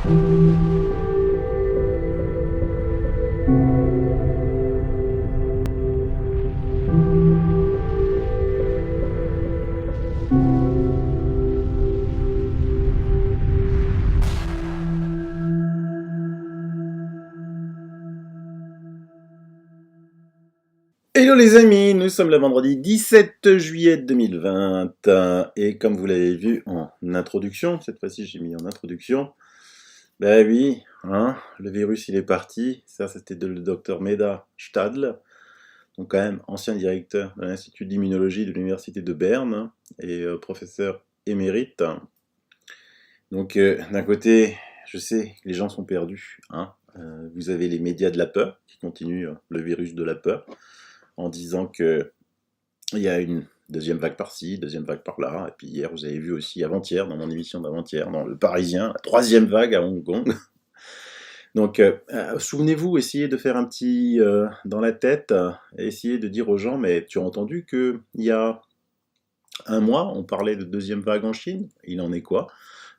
Hello les amis, nous sommes le vendredi 17 juillet 2020 et comme vous l'avez vu en introduction, cette fois-ci j'ai mis en introduction, ben oui, hein, le virus il est parti, ça c'était le docteur Meda Stadl, donc quand même ancien directeur de l'Institut d'immunologie de l'Université de Berne et professeur émérite. Donc d'un côté, je sais que les gens sont perdus, hein. Vous avez les médias de la peur qui continuent le virus de la peur en disant que il y a une deuxième vague par-ci, deuxième vague par-là, et puis hier, vous avez vu aussi, avant-hier, dans mon émission d'avant-hier, dans Le Parisien, la troisième vague à Hong Kong. Donc, souvenez-vous, essayez de faire un petit dans la tête, essayez de dire aux gens, mais tu as entendu qu'il y a un mois, on parlait de deuxième vague en Chine, il en est quoi?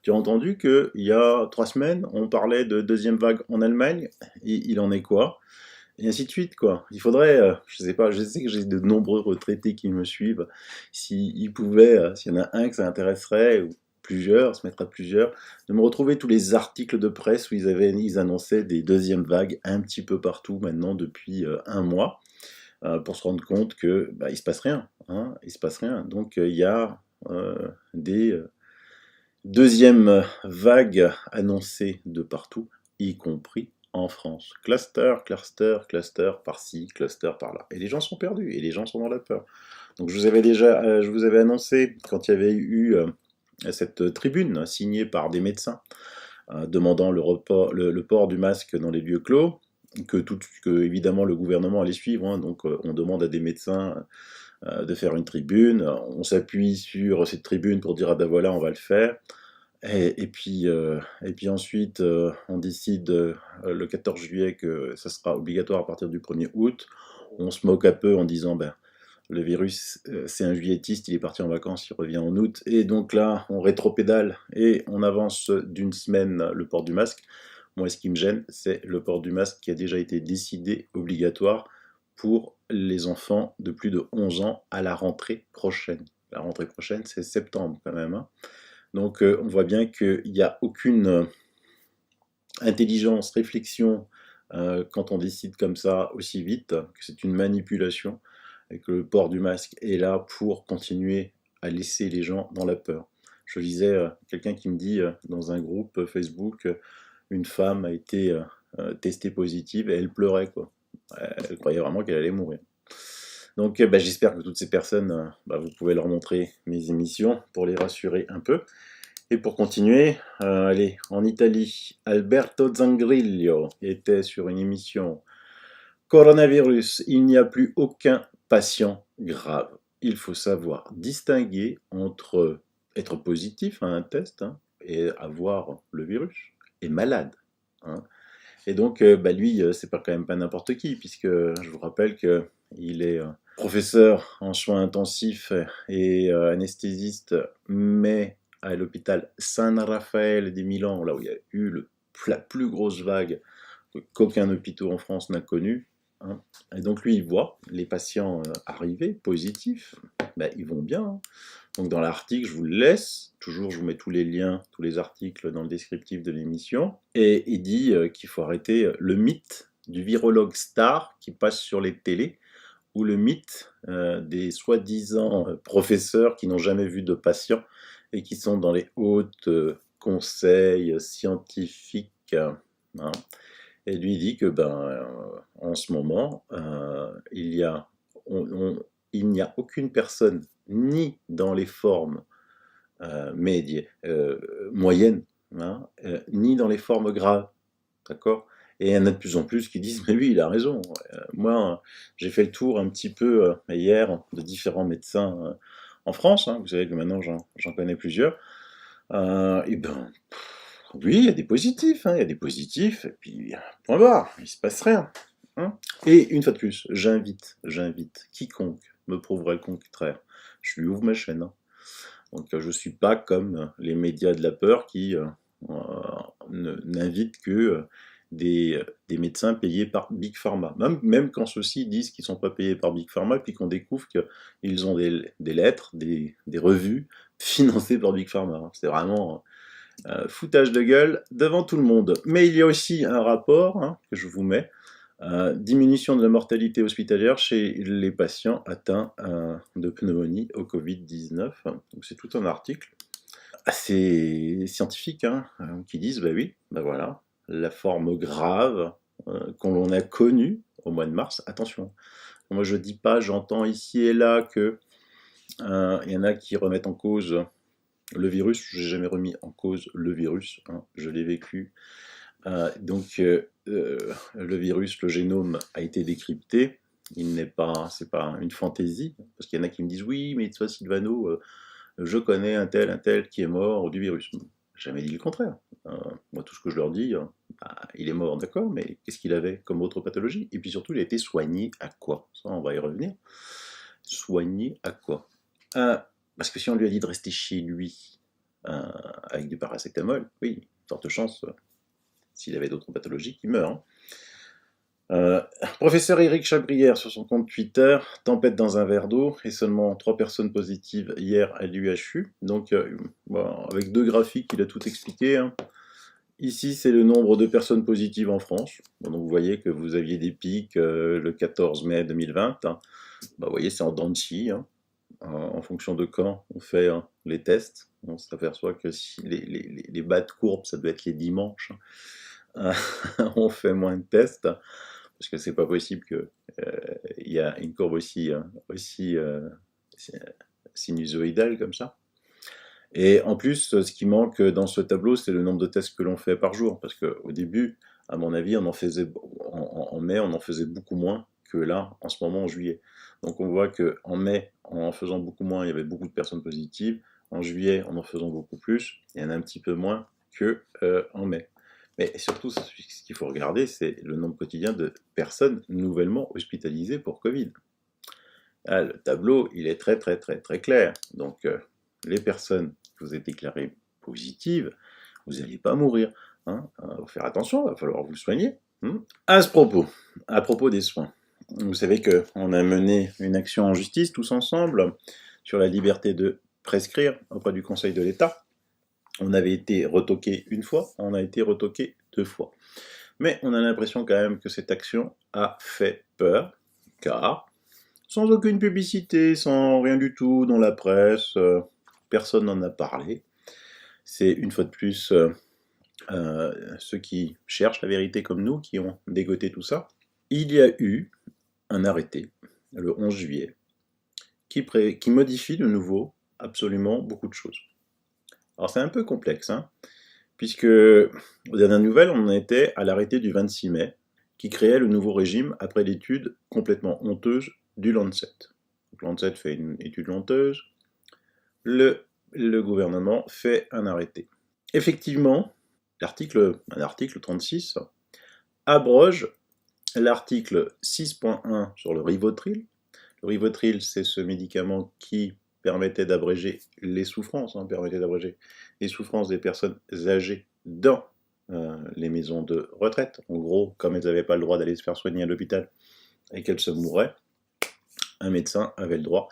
Tu as entendu qu'il y a 3 semaines, on parlait de deuxième vague en Allemagne, il en est quoi? Et ainsi de suite, quoi. Il faudrait, je sais pas, je sais que j'ai de nombreux retraités qui me suivent. S'ils pouvaient, s'il y en a un que ça intéresserait, ou plusieurs, se mettre à plusieurs, de me retrouver tous les articles de presse où ils annonçaient des deuxièmes vagues un petit peu partout maintenant depuis un mois, pour se rendre compte que bah, il se passe rien, hein, il se passe rien. Donc il y a des deuxièmes vagues annoncées de partout, y compris en France. Cluster, cluster, cluster par-ci, cluster par-là. Et les gens sont perdus, et les gens sont dans la peur. Donc je vous avais annoncé, quand il y avait eu cette tribune signée par des médecins, demandant le port du masque dans les lieux clos, que évidemment le gouvernement allait suivre, hein. Donc on demande à des médecins de faire une tribune, on s'appuie sur cette tribune pour dire ah ben voilà on va le faire, et puis ensuite on décide le 14 juillet que ça sera obligatoire à partir du 1er août, on se moque un peu en disant ben le virus c'est un juillettiste, il est parti en vacances, il revient en août, et donc là on rétropédale et on avance d'une semaine le port du masque. Moi ce qui me gêne c'est le port du masque qui a déjà été décidé obligatoire pour les enfants de plus de 11 ans à la rentrée prochaine. La rentrée prochaine, c'est septembre quand même, hein. Donc on voit bien qu'il n'y a aucune intelligence, réflexion quand on décide comme ça aussi vite, que c'est une manipulation et que le port du masque est là pour continuer à laisser les gens dans la peur. Je lisais quelqu'un qui me dit dans un groupe Facebook, une femme a été testée positive et elle pleurait, quoi. Elle croyait vraiment qu'elle allait mourir. Donc bah, j'espère que toutes ces personnes, bah, vous pouvez leur montrer mes émissions pour les rassurer un peu. Et pour continuer, allez, en Italie, Alberto Zangrillo était sur une émission Coronavirus, il n'y a plus aucun patient grave. Il faut savoir distinguer entre être positif à un test, hein, et avoir le virus, et malade, hein. Et donc, bah lui, c'est pas quand même pas n'importe qui, puisque je vous rappelle qu'il est professeur en soins intensifs et anesthésiste, mais à l'hôpital San Rafael di Milan, là où il y a eu la plus grosse vague qu'aucun hôpital en France n'a connue, hein. Et donc lui, il voit les patients arriver positifs, ben, ils vont bien, hein. Donc dans l'article, je vous le laisse, toujours je vous mets tous les liens, tous les articles dans le descriptif de l'émission, et il dit qu'il faut arrêter le mythe du virologue star qui passe sur les télés, ou le mythe des soi-disant professeurs qui n'ont jamais vu de patients et qui sont dans les hautes conseils scientifiques, hein. Et lui dit que en ce moment, il n'y a aucune personne, ni dans les formes moyennes, hein, ni dans les formes graves, d'accord? Et il y en a de plus en plus qui disent, mais lui, il a raison. Moi, j'ai fait le tour un petit peu hier de différents médecins en France, hein. Vous savez que maintenant, j'en connais plusieurs. Et ben, oui, il y a des positifs, hein, il y a des positifs, et puis, point barre, il se passe rien, hein. Et une fois de plus, j'invite quiconque me prouverait le contraire. Je lui ouvre ma chaîne, hein. Donc je ne suis pas comme les médias de la peur qui n'invite que des médecins payés par Big Pharma. Même quand ceux-ci disent qu'ils ne sont pas payés par Big Pharma, puis qu'on découvre qu'ils ont des lettres, des revues financées par Big Pharma. C'est vraiment foutage de gueule devant tout le monde. Mais il y a aussi un rapport que je vous mets, diminution de la mortalité hospitalière chez les patients atteints de pneumonie au Covid-19. Donc c'est tout un article assez scientifique qui disent, bah oui, bah voilà, la forme grave qu'on a connue au mois de mars, attention, moi je dis pas, j'entends ici et là que il y en a qui remettent en cause le virus, je n'ai jamais remis en cause le virus, je l'ai vécu. Donc le virus, le génome a été décrypté, c'est pas une fantaisie, parce qu'il y en a qui me disent oui, mais toi Sylvano, je connais un tel qui est mort du virus. J'ai jamais dit le contraire. Moi, tout ce que je leur dis, il est mort, d'accord, mais qu'est-ce qu'il avait comme autre pathologie? Et puis surtout, il a été soigné à quoi? Ça, on va y revenir. Soigné à quoi? Parce que si on lui a dit de rester chez lui avec du paracétamol, oui, forte chance, s'il avait d'autres pathologies, qu'il meure. Professeur Éric Chabrière sur son compte Twitter, tempête dans un verre d'eau et seulement 3 personnes positives hier à l'UHU. Donc avec 2 graphiques, il a tout expliqué. Ici, c'est le nombre de personnes positives en France. Donc vous voyez que vous aviez des pics le 14 mai 2020. Vous voyez, c'est en dents de scie. En fonction de quand on fait les tests, on s'aperçoit que si les bas de courbe, ça doit être les dimanches. On fait moins de tests. Parce que c'est pas possible qu'il y a une courbe aussi sinusoïdale comme ça. Et en plus, ce qui manque dans ce tableau, c'est le nombre de tests que l'on fait par jour. Parce qu'au début, à mon avis, en mai, on en faisait beaucoup moins que là, en ce moment, en juillet. Donc on voit qu'en mai, en faisant beaucoup moins, il y avait beaucoup de personnes positives. En juillet, en faisant beaucoup plus, il y en a un petit peu moins qu'en mai. Mais surtout, ce qu'il faut regarder, c'est le nombre quotidien de personnes nouvellement hospitalisées pour Covid. Le tableau, il est très clair. Donc, les personnes que vous êtes déclarées positives, vous n'allez pas mourir. Il faut faire attention, il va falloir vous soigner. À propos des soins, vous savez qu'on a mené une action en justice tous ensemble sur la liberté de prescrire auprès du Conseil de l'État. On avait été retoqué une fois, on a été retoqué 2 fois. Mais on a l'impression quand même que cette action a fait peur, car sans aucune publicité, sans rien du tout dans la presse, personne n'en a parlé. C'est une fois de plus ceux qui cherchent la vérité comme nous, qui ont dégoté tout ça. Il y a eu un arrêté, le 11 juillet, qui modifie de nouveau absolument beaucoup de choses. Alors c'est un peu complexe, puisque aux dernières nouvelles, on en était à l'arrêté du 26 mai, qui créait le nouveau régime après l'étude complètement honteuse du Lancet. Donc, Lancet fait une étude honteuse, le gouvernement fait un arrêté. Effectivement, l'article 36 abroge l'article 6.1 sur le Rivotril. Le Rivotril, c'est ce médicament qui permettait d'abréger les souffrances, des personnes âgées dans les maisons de retraite. En gros, comme elles n'avaient pas le droit d'aller se faire soigner à l'hôpital et qu'elles se mouraient, un médecin avait le droit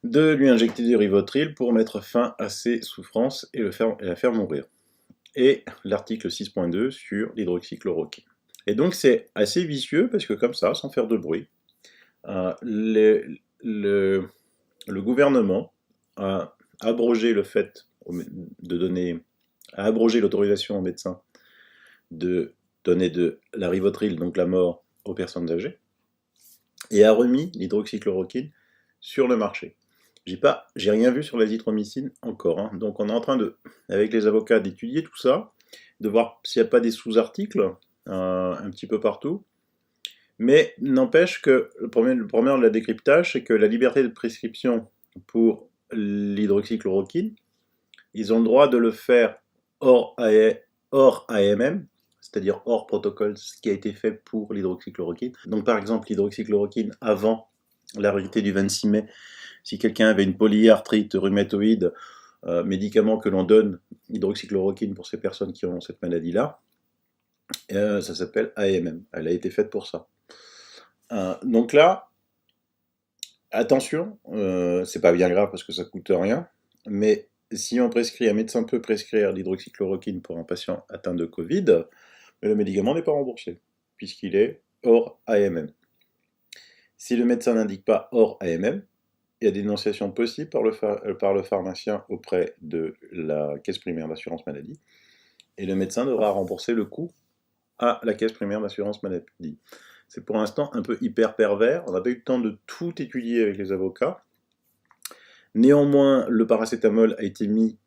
de lui injecter du Rivotril pour mettre fin à ses souffrances et la faire mourir. Et l'article 6.2 sur l'hydroxychloroquine. Et donc c'est assez vicieux parce que comme ça, sans faire de bruit, le gouvernement a abrogé le fait a abrogé l'autorisation aux médecins de donner de la Rivotril, donc la mort, aux personnes âgées, et a remis l'hydroxychloroquine sur le marché. J'ai rien vu sur l'azithromycine encore, donc on est en train avec les avocats d'étudier tout ça, de voir s'il n'y a pas des sous-articles un petit peu partout. Mais n'empêche que le premier de la décryptage, c'est que la liberté de prescription pour l'hydroxychloroquine, ils ont le droit de le faire hors AMM, c'est-à-dire hors protocole, ce qui a été fait pour l'hydroxychloroquine. Donc par exemple, l'hydroxychloroquine, avant l'arrêté du 26 mai, si quelqu'un avait une polyarthrite rhumatoïde, médicament que l'on donne, hydroxychloroquine, pour ces personnes qui ont cette maladie-là. Ça s'appelle AMM. Elle a été faite pour ça. Donc là, attention, c'est pas bien grave parce que ça coûte rien, mais si un médecin peut prescrire l'hydroxychloroquine pour un patient atteint de Covid, le médicament n'est pas remboursé, puisqu'il est hors AMM. Si le médecin n'indique pas hors AMM, il y a des dénonciations possibles par le pharmacien auprès de la caisse primaire d'assurance maladie, et le médecin devra rembourser le coût à la caisse primaire d'assurance maladie. C'est pour l'instant un peu hyper pervers, on n'a pas eu le temps de tout étudier avec les avocats. Néanmoins, le paracétamol a été mis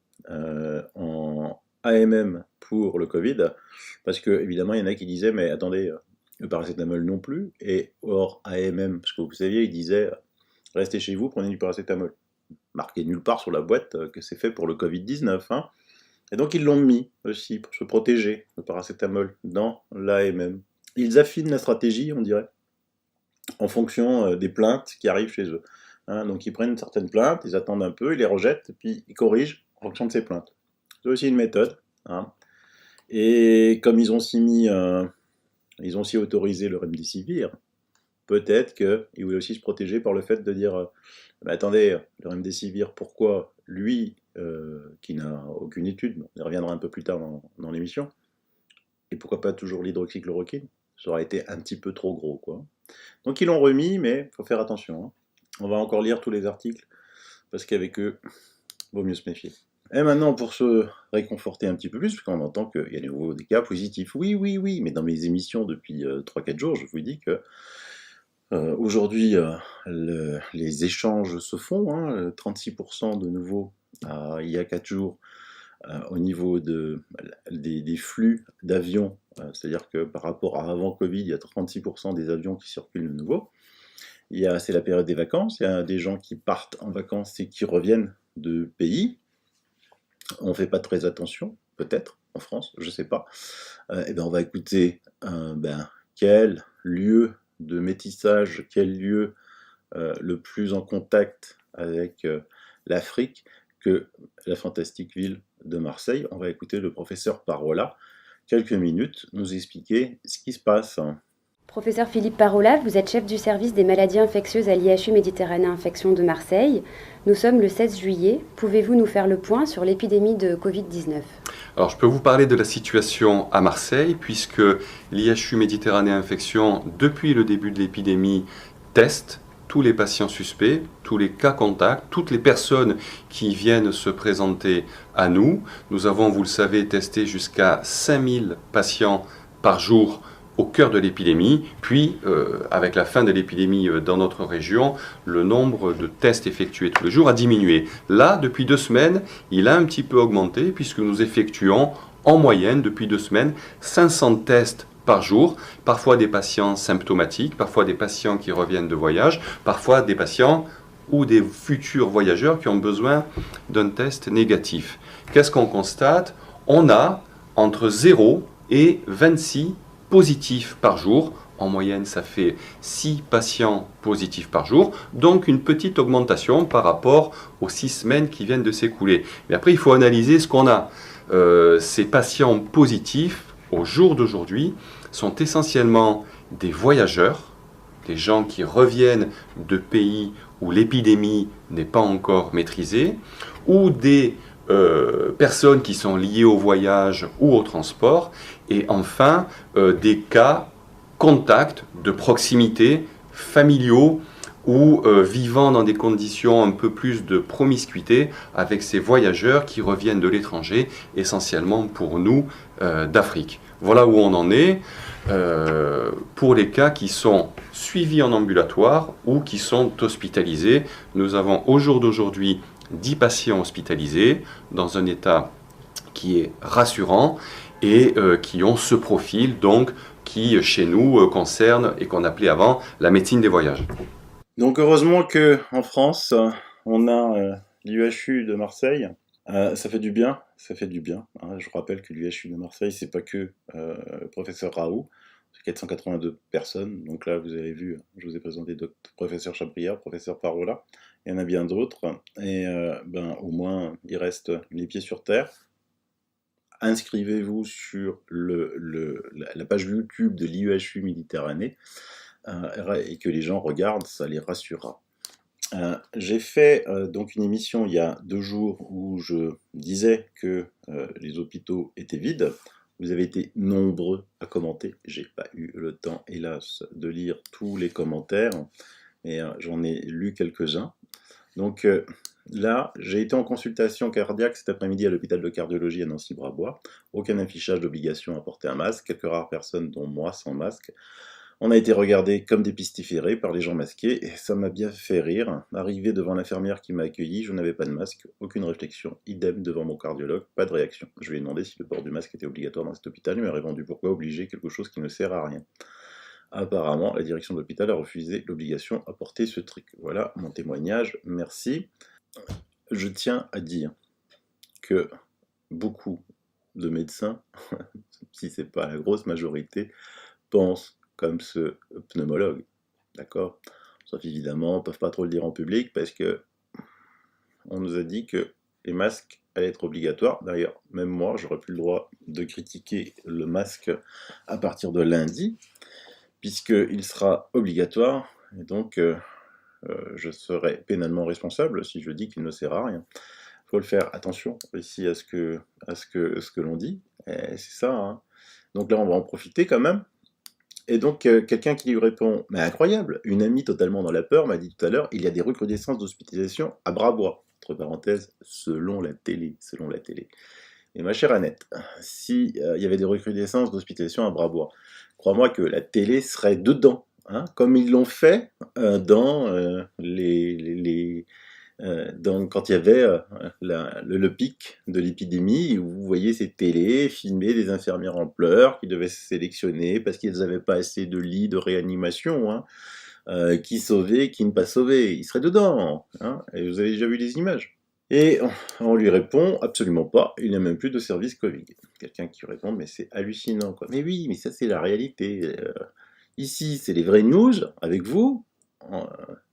en AMM pour le Covid, parce que évidemment il y en a qui disaient mais attendez, le paracétamol non plus, et hors AMM, parce que vous saviez, il disait restez chez vous, prenez du paracétamol. Marqué nulle part sur la boîte que c'est fait pour le Covid-19, hein. Et donc ils l'ont mis aussi pour se protéger, le paracétamol, dans l'AMM. Ils affinent la stratégie, on dirait, en fonction des plaintes qui arrivent chez eux. Hein, donc ils prennent certaines plaintes, ils attendent un peu, ils les rejettent, et puis ils corrigent en fonction de ces plaintes. C'est aussi une méthode. Hein. Et comme ils ont aussi autorisé le remdesivir, peut-être qu'ils voulaient aussi se protéger par le fait de dire attendez, le remdesivir, pourquoi lui, qui n'a aucune étude, on y reviendra un peu plus tard dans l'émission, et pourquoi pas toujours l'hydroxychloroquine? Ça aurait été un petit peu trop gros, quoi. Donc ils l'ont remis, mais il faut faire attention. Hein. On va encore lire tous les articles, parce qu'avec eux, vaut mieux se méfier. Et maintenant, pour se réconforter un petit peu plus, parce qu'on entend qu'il y a de nouveau des cas positifs. Oui, oui, oui, mais dans mes émissions depuis 3-4 jours, je vous dis que aujourd'hui, les échanges se font, hein, 36% de nouveau il y a 4 jours au niveau des flux d'avions, c'est-à-dire que par rapport à avant Covid, il y a 36% des avions qui circulent de nouveau. C'est la période des vacances, il y a des gens qui partent en vacances et qui reviennent de pays. On ne fait pas très attention, peut-être, en France, je ne sais pas. Et ben on va écouter quel lieu de métissage, quel lieu le plus en contact avec l'Afrique que la fantastique ville de Marseille. On va écouter le professeur Parola, quelques minutes, nous expliquer ce qui se passe. Professeur Philippe Parola, vous êtes chef du service des maladies infectieuses à l'IHU Méditerranée Infection de Marseille. Nous sommes le 16 juillet. Pouvez-vous nous faire le point sur l'épidémie de Covid-19 ? Alors, je peux vous parler de la situation à Marseille, puisque l'IHU Méditerranée Infection, depuis le début de l'épidémie, teste tous les patients suspects, tous les cas contacts, toutes les personnes qui viennent se présenter à nous. Nous avons, vous le savez, testé jusqu'à 5000 patients par jour au cœur de l'épidémie, puis avec la fin de l'épidémie dans notre région, le nombre de tests effectués tous les jours a diminué. Là, depuis 2 semaines, il a un petit peu augmenté puisque nous effectuons en moyenne, depuis 2 semaines, 500 tests par jour, parfois des patients symptomatiques, parfois des patients qui reviennent de voyage, parfois des patients ou des futurs voyageurs qui ont besoin d'un test négatif. Qu'est-ce qu'on constate? On a entre 0 et 26 positifs par jour. En moyenne, ça fait 6 patients positifs par jour, donc une petite augmentation par rapport aux 6 semaines qui viennent de s'écouler. Mais après, il faut analyser ce qu'on a. Ces patients positifs, au jour d'aujourd'hui, sont essentiellement des voyageurs, des gens qui reviennent de pays où l'épidémie n'est pas encore maîtrisée, ou des personnes qui sont liées au voyage ou au transport, et enfin des cas contacts de proximité, familiaux ou vivant dans des conditions un peu plus de promiscuité avec ces voyageurs qui reviennent de l'étranger, essentiellement pour nous d'Afrique. Voilà où on en est pour les cas qui sont suivis en ambulatoire ou qui sont hospitalisés. Nous avons au jour d'aujourd'hui 10 patients hospitalisés dans un état qui est rassurant et qui ont ce profil donc qui chez nous concerne et qu'on appelait avant la médecine des voyages. Donc heureusement qu'en France, on a l'IHU de Marseille. Ça fait du bien, ça fait du bien. Hein. Je vous rappelle que l'IHU de Marseille, c'est pas que le professeur Raoult, c'est 482 personnes. Donc là, vous avez vu, je vous ai présenté professeur Chabriard, professeur Parola. il y en a bien d'autres, et au moins, il reste les pieds sur terre. Inscrivez-vous sur la page YouTube de l'IEHU Méditerranée, et que les gens regardent, ça les rassurera. J'ai fait donc une émission il y a 2 jours où je disais que les hôpitaux étaient vides. Vous avez été nombreux à commenter. J'ai pas eu le temps, hélas, de lire tous les commentaires, mais j'en ai lu quelques-uns. Donc là, j'ai été en consultation cardiaque cet après-midi à l'hôpital de cardiologie à Nancy-Brabois. Aucun affichage d'obligation à porter un masque, quelques rares personnes, dont moi, sans masque. On a été regardés comme des pestiférés par les gens masqués, et ça m'a bien fait rire. Arrivé devant l'infirmière qui m'a accueilli, je n'avais pas de masque, aucune réflexion. Idem devant mon cardiologue, pas de réaction. Je lui ai demandé si le port du masque était obligatoire dans cet hôpital, il m'a répondu pourquoi obliger quelque chose qui ne sert à rien. Apparemment, la direction de l'hôpital a refusé l'obligation à porter ce truc. Voilà mon témoignage, merci. Je tiens à dire que beaucoup de médecins, si c'est pas la grosse majorité, pensent comme ce pneumologue, d'accord? Sauf évidemment, on ne peut pas trop le dire en public parce que on nous a dit que les masques allaient être obligatoires. D'ailleurs, même moi, j'aurais plus le droit de critiquer le masque à partir de lundi, puisqu'il sera obligatoire, et donc je serai pénalement responsable si je dis qu'il ne sert à rien. Il faut le faire attention ici à ce que l'on dit, c'est ça, hein. Donc là, on va en profiter quand même. Et donc, quelqu'un qui lui répond « Mais incroyable, une amie totalement dans la peur m'a dit tout à l'heure, il y a des recrudescences d'hospitalisation à bras-bois. » Entre parenthèses, selon la télé. Et ma chère Annette, si il y avait des recrudescences d'hospitalisation à bras-bois, crois-moi que la télé serait dedans, hein, comme ils l'ont fait dans quand il y avait le pic de l'épidémie, où vous voyez ces télés filmer des infirmières en pleurs qui devaient se sélectionner parce qu'ils n'avaient pas assez de lits de réanimation, hein, qui sauver, qui ne pas sauver. Ils seraient dedans, hein, et vous avez déjà vu les images. Et on lui répond absolument pas, il n'y a même plus de service Covid. Quelqu'un qui répond mais c'est hallucinant, quoi. Mais oui, mais ça c'est la réalité. Ici c'est les vraies news avec vous.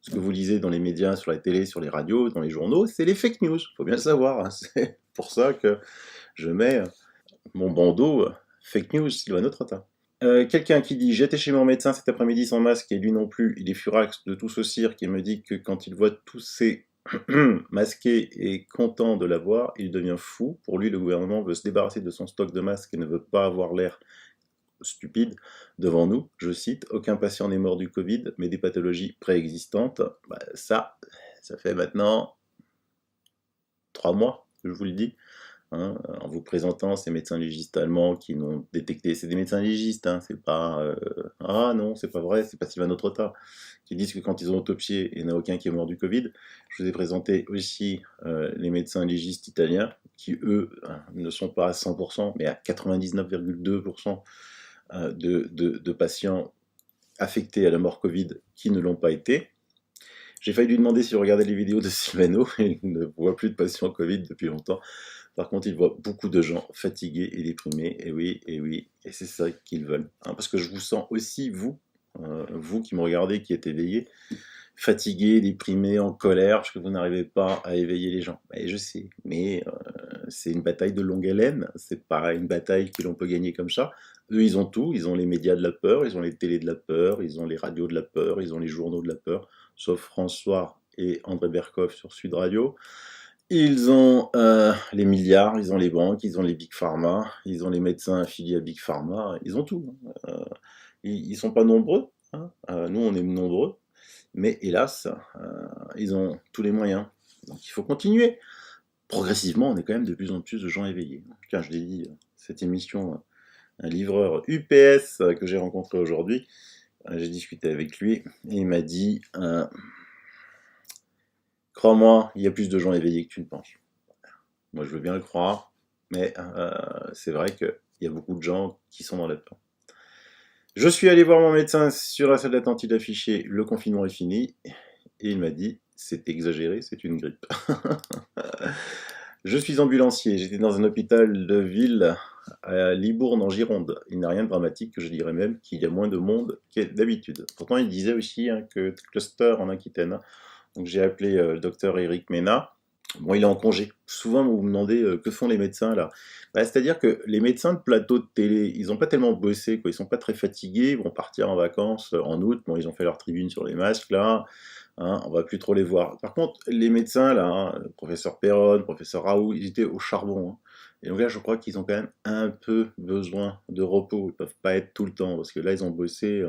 Ce que vous lisez dans les médias, sur la télé, sur les radios, dans les journaux, c'est les fake news, il faut bien le savoir, hein. C'est pour ça que je mets mon bandeau fake news, Sylvain Trotta. Quelqu'un qui dit « J'étais chez mon médecin cet après-midi sans masque et lui non plus, il est furax de tout ce cirque et me dit que quand il voit tous ces masqués et content de l'avoir, il devient fou. Pour lui, le gouvernement veut se débarrasser de son stock de masques et ne veut pas avoir l'air stupide devant nous, je cite, aucun patient n'est mort du Covid, mais des pathologies préexistantes. Ça fait maintenant 3 mois que je vous le dis, hein, en vous présentant ces médecins légistes allemands qui n'ont détecté, c'est des médecins légistes, hein, c'est pas, ah non, c'est pas vrai, c'est pas Sylvain Trotta, qui disent que quand ils ont autopsié, il n'y en a aucun qui est mort du Covid. Je vous ai présenté aussi les médecins légistes italiens, qui eux ne sont pas à 100%, mais à 99,2% de patients affectés à la mort Covid qui ne l'ont pas été. J'ai failli lui demander s'il regardait les vidéos de Sylvano, il ne voit plus de patients Covid depuis longtemps. Par contre, il voit beaucoup de gens fatigués et déprimés, et oui, et c'est ça qu'ils veulent. Hein, parce que je vous sens aussi, vous qui me regardez, qui êtes éveillés, fatigués, déprimés, en colère, parce que vous n'arrivez pas à éveiller les gens. Et je sais, mais c'est une bataille de longue haleine, c'est pas une bataille que l'on peut gagner comme ça. Eux, ils ont tout, ils ont les médias de la peur, ils ont les télés de la peur, ils ont les radios de la peur, ils ont les journaux de la peur, sauf François et André Berkoff sur Sud Radio. Ils ont les milliards, ils ont les banques, ils ont les Big Pharma, ils ont les médecins affiliés à Big Pharma, ils ont tout. Ils sont pas nombreux, hein. Nous on est nombreux, mais hélas, ils ont tous les moyens. Donc il faut continuer. Progressivement, on est quand même de plus en plus de gens éveillés. Tiens, je l'ai dit, cette émission, un livreur UPS que j'ai rencontré aujourd'hui, j'ai discuté avec lui, et il m'a dit crois-moi, il y a plus de gens éveillés que tu ne penses. Moi, je veux bien le croire, mais c'est vrai qu'il y a beaucoup de gens qui sont dans la peur. Je suis allé voir mon médecin sur la salle d'attente, il affichait « Le confinement est fini », et il m'a dit « C'est exagéré, c'est une grippe ». Je suis ambulancier, j'étais dans un hôpital de ville à Libourne en Gironde. Il n'y a rien de dramatique, je dirais même qu'il y a moins de monde que d'habitude. Pourtant, il disait aussi que cluster en Aquitaine. Donc j'ai appelé le docteur Eric Mena. Bon, il est en congé. Souvent, vous me demandez que font les médecins là. Bah, c'est-à-dire que les médecins de plateau de télé, ils n'ont pas tellement bossé, quoi. Ils sont pas très fatigués, ils vont partir en vacances en août. Bon, ils ont fait leur tribune sur les masques là. Hein, on va plus trop les voir. Par contre, les médecins là, hein, le professeur Perron, le professeur Raoult, ils étaient au charbon. Hein. Et donc là, je crois qu'ils ont quand même un peu besoin de repos. Ils peuvent pas être tout le temps parce que là, ils ont bossé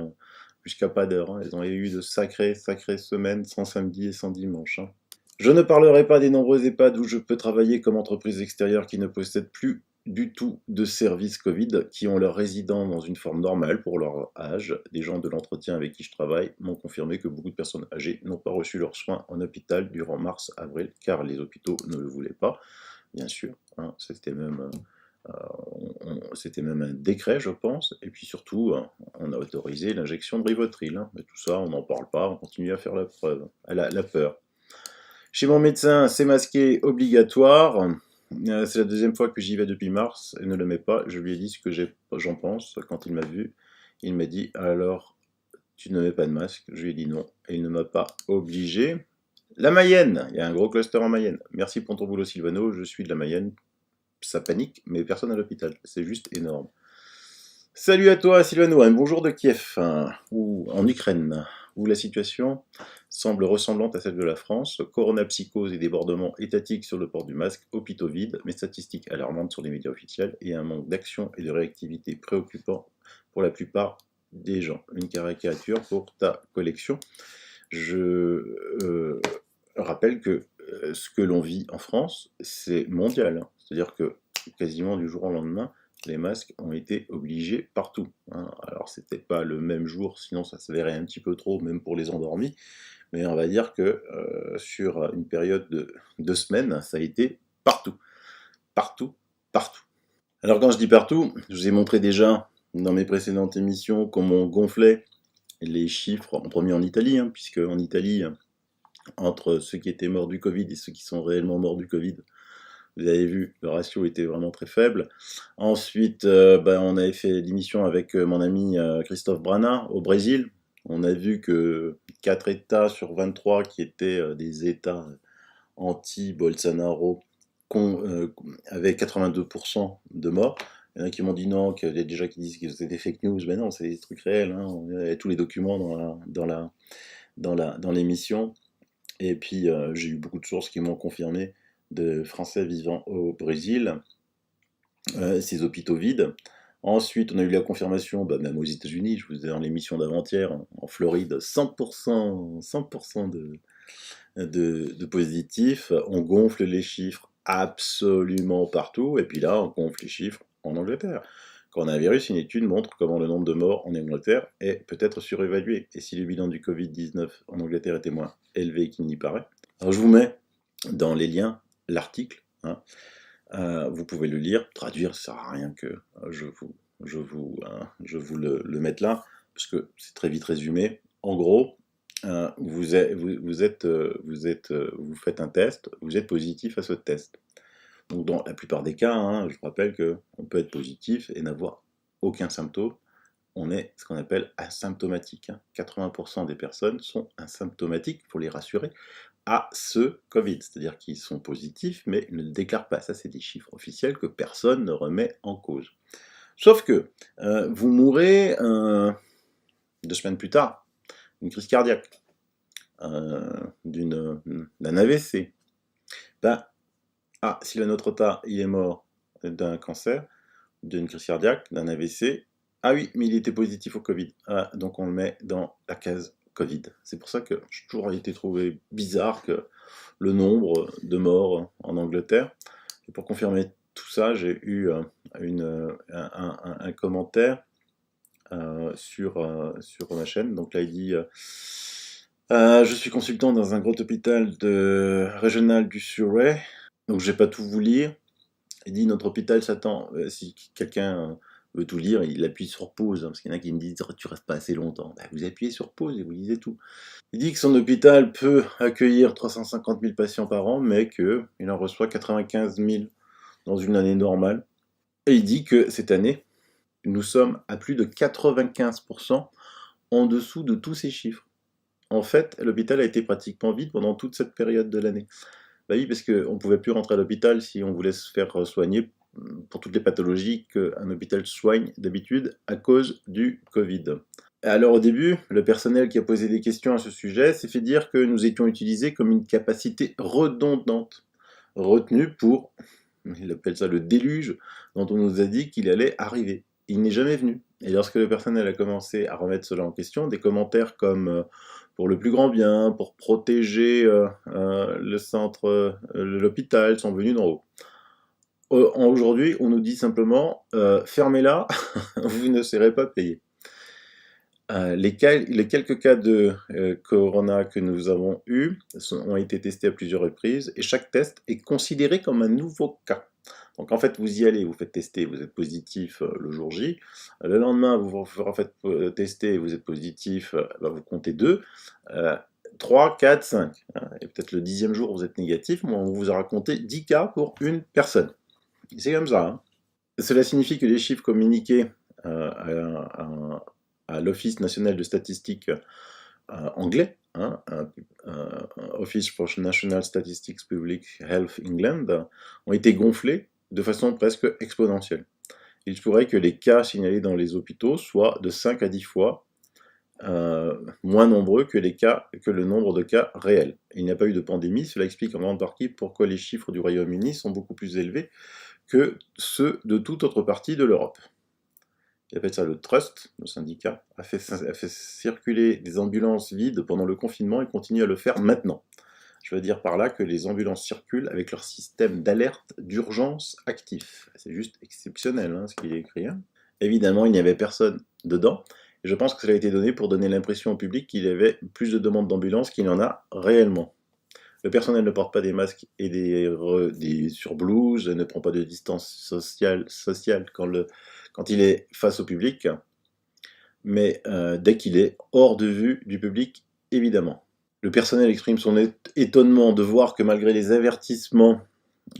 jusqu'à pas d'heure. Hein. Ils ont eu de sacrées semaines sans samedi et sans dimanche. Hein. Je ne parlerai pas des nombreux EHPAD où je peux travailler comme entreprise extérieure qui ne possèdent plus du tout de services Covid, qui ont leurs résidents dans une forme normale pour leur âge. Des gens de l'entretien avec qui je travaille m'ont confirmé que beaucoup de personnes âgées n'ont pas reçu leurs soins en hôpital durant mars-avril, car les hôpitaux ne le voulaient pas, bien sûr. Hein, c'était même un décret, je pense, et puis surtout, on a autorisé l'injection de Rivotril. Hein, mais tout ça, on n'en parle pas, on continue à faire la preuve, la peur. Chez mon médecin, c'est masqué obligatoire. C'est la deuxième fois que j'y vais depuis mars et ne le met pas. Je lui ai dit ce que j'en pense quand il m'a vu. Il m'a dit alors tu ne mets pas de masque. Je lui ai dit non et il ne m'a pas obligé. La Mayenne, il y a un gros cluster en Mayenne. Merci pour ton boulot Sylvano, je suis de la Mayenne. Ça panique, mais personne à l'hôpital. C'est juste énorme. Salut à toi Sylvano, un bonjour de Kiev, ou en Ukraine, où la situation semble ressemblante à celle de la France. Coronapsychose et débordements étatiques sur le port du masque, hôpitaux vides, mais statistiques alarmantes sur les médias officiels et un manque d'action et de réactivité préoccupant pour la plupart des gens. Une caricature pour ta collection. Je rappelle que ce que l'on vit en France, c'est mondial. Hein. C'est-à-dire que quasiment du jour au lendemain, les masques ont été obligés partout. Hein. Alors, c'était pas le même jour, sinon ça se verrait un petit peu trop, même pour les endormis. Mais on va dire que sur une période de 2 semaines, ça a été partout. Partout, partout. Alors, quand je dis partout, je vous ai montré déjà dans mes précédentes émissions comment on gonflait les chiffres, en premier en Italie, hein, puisque en Italie, entre ceux qui étaient morts du Covid et ceux qui sont réellement morts du Covid, vous avez vu, le ratio était vraiment très faible. Ensuite, on avait fait l'émission avec mon ami Christophe Brana au Brésil. On a vu que 4 États sur 23 qui étaient des États anti-Bolsonaro avaient 82% de morts. Il y en a qui m'ont dit non, qu'il y a déjà qui disent que c'était des fake news. Mais non, c'est des trucs réels. Hein. On avait tous les documents dans l'émission. Et puis, j'ai eu beaucoup de sources qui m'ont confirmé de Français vivant au Brésil, ces hôpitaux vides. Ensuite, on a eu la confirmation, même aux États-Unis, je vous disais dans l'émission d'avant-hier, en Floride, 100% de positifs. On gonfle les chiffres absolument partout, et puis là, on gonfle les chiffres en Angleterre. Coronavirus, une étude montre comment le nombre de morts en Angleterre est peut-être surévalué. Et si le bilan du Covid-19 en Angleterre était moins élevé qu'il n'y paraît. Alors je vous mets dans les liens l'article. Hein. Vous pouvez le lire, traduire, ça ne sert à rien que je vous le mette là, parce que c'est très vite résumé. En gros, vous faites un test, vous êtes positif à ce test. Donc dans la plupart des cas, hein, je vous rappelle qu'on peut être positif et n'avoir aucun symptôme. On est ce qu'on appelle asymptomatique. Hein. 80% des personnes sont asymptomatiques, il faut les rassurer, à ce Covid. C'est-à-dire qu'ils sont positifs, mais ne le déclarent pas. Ça, c'est des chiffres officiels que personne ne remet en cause. Sauf que vous mourrez 2 semaines plus tard d'une crise cardiaque, d'un AVC. Sylvano Trotta, il est mort d'un cancer, d'une crise cardiaque, d'un AVC. Ah oui, mais il était positif au Covid. Donc on le met dans la case Covid. C'est pour ça que j'ai toujours été trouvé bizarre que le nombre de morts en Angleterre. Et pour confirmer tout ça, j'ai eu un commentaire sur ma chaîne. Donc là, il dit je suis consultant dans un gros hôpital régional du Surrey. Donc je vais pas tout vous lire. Il dit notre hôpital s'attend. Si quelqu'un veut tout lire, il appuie sur pause, hein, parce qu'il y en a qui me disent tu restes pas assez longtemps. Vous appuyez sur pause et vous lisez tout. Il dit que son hôpital peut accueillir 350 000 patients par an, mais qu'il en reçoit 95 000 dans une année normale. Et il dit que cette année, nous sommes à plus de 95% en dessous de tous ces chiffres. En fait, l'hôpital a été pratiquement vide pendant toute cette période de l'année. Bah oui, parce qu'on ne pouvait plus rentrer à l'hôpital si on voulait se faire soigner pour toutes les pathologies qu'un hôpital soigne d'habitude à cause du Covid. Alors au début, le personnel qui a posé des questions à ce sujet s'est fait dire que nous étions utilisés comme une capacité redondante, retenue pour, il appelle ça le déluge, dont on nous a dit qu'il allait arriver. Il n'est jamais venu. Et lorsque le personnel a commencé à remettre cela en question, des commentaires comme pour le plus grand bien, pour protéger le centre, l'hôpital, sont venus d'en haut. Aujourd'hui, on nous dit simplement fermez-la, vous ne serez pas payé. Les quelques cas de corona que nous avons eus ont été testés à plusieurs reprises et chaque test est considéré comme un nouveau cas. Donc en fait, vous y allez, vous faites tester, vous êtes positif le jour J. Le lendemain, vous vous faites tester, vous êtes positif, vous comptez 2, 3, 4, 5. Et peut-être le 10e jour, vous êtes négatif, mais on vous a raconté 10 cas pour une personne. C'est comme ça. Hein. Cela signifie que les chiffres communiqués à l'Office national de statistiques anglais, Office for National Statistics Public Health England, ont été gonflés de façon presque exponentielle. Il se pourrait que les cas signalés dans les hôpitaux soient de 5 à 10 fois moins nombreux que le nombre de cas réels. Il n'y a pas eu de pandémie, cela explique en grande partie pourquoi les chiffres du Royaume-Uni sont beaucoup plus élevés que ceux de toute autre partie de l'Europe. Il appelle ça le Trust, le syndicat, a fait circuler des ambulances vides pendant le confinement et continue à le faire maintenant. Je veux dire par là que les ambulances circulent avec leur système d'alerte d'urgence actif. C'est juste exceptionnel ce qu'il est écrit. Hein. Évidemment, il n'y avait personne dedans. Et je pense que cela a été donné pour donner l'impression au public qu'il y avait plus de demandes d'ambulance qu'il y en a réellement. Le personnel ne porte pas des masques et des surblouses, ne prend pas de distance sociale quand il est face au public, mais dès qu'il est hors de vue du public, évidemment. Le personnel exprime son étonnement de voir que malgré les avertissements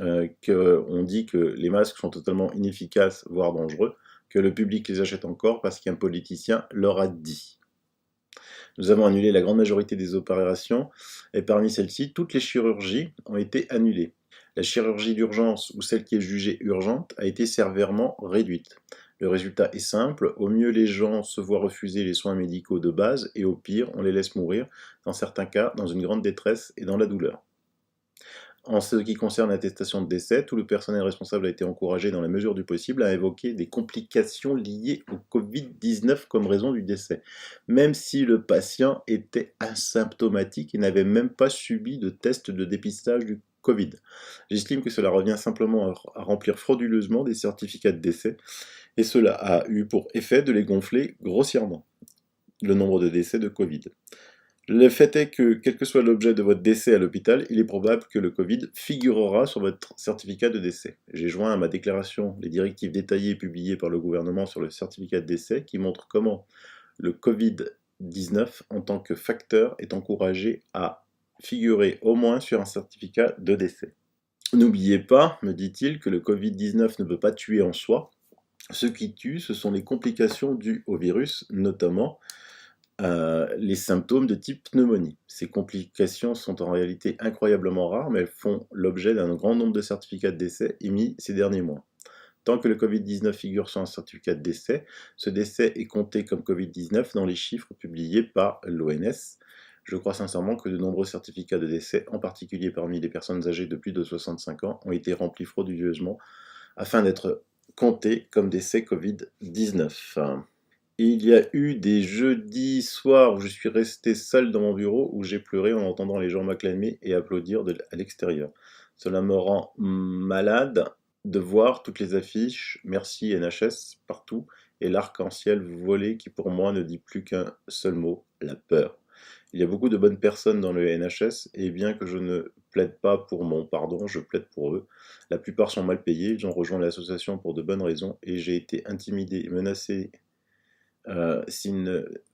qu'on dit que les masques sont totalement inefficaces, voire dangereux, que le public les achète encore parce qu'un politicien leur a dit. Nous avons annulé la grande majorité des opérations et parmi celles-ci, toutes les chirurgies ont été annulées. La chirurgie d'urgence ou celle qui est jugée urgente a été sévèrement réduite. Le résultat est simple, au mieux les gens se voient refuser les soins médicaux de base et au pire on les laisse mourir, dans certains cas dans une grande détresse et dans la douleur. En ce qui concerne l'attestation de décès, tout le personnel responsable a été encouragé dans la mesure du possible à évoquer des complications liées au Covid-19 comme raison du décès, même si le patient était asymptomatique et n'avait même pas subi de test de dépistage du Covid. J'estime que cela revient simplement à remplir frauduleusement des certificats de décès, et cela a eu pour effet de les gonfler grossièrement, le nombre de décès de Covid. Le fait est que, quel que soit l'objet de votre décès à l'hôpital, il est probable que le Covid figurera sur votre certificat de décès. J'ai joint à ma déclaration les directives détaillées publiées par le gouvernement sur le certificat de décès qui montrent comment le Covid-19 en tant que facteur est encouragé à figurer au moins sur un certificat de décès. N'oubliez pas, me dit-il, que le Covid-19 ne peut pas tuer en soi. Ce qui tue, ce sont les complications dues au virus, notamment les symptômes de type pneumonie. Ces complications sont en réalité incroyablement rares, mais elles font l'objet d'un grand nombre de certificats de décès émis ces derniers mois. Tant que le Covid-19 figure sur un certificat de décès, ce décès est compté comme Covid-19 dans les chiffres publiés par l'OMS. Je crois sincèrement que de nombreux certificats de décès, en particulier parmi les personnes âgées de plus de 65 ans, ont été remplis frauduleusement afin d'être comptés comme décès Covid-19. Il y a eu des jeudis soirs où je suis resté seul dans mon bureau, où j'ai pleuré en entendant les gens m'acclamer et applaudir à l'extérieur. Cela me rend malade de voir toutes les affiches « Merci NHS » partout, et l'arc-en-ciel volé qui pour moi ne dit plus qu'un seul mot, la peur. Il y a beaucoup de bonnes personnes dans le NHS, et bien que je ne plaide pas pour mon pardon, je plaide pour eux. La plupart sont mal payés, ils ont rejoint l'association pour de bonnes raisons, et j'ai été intimidé et menacé si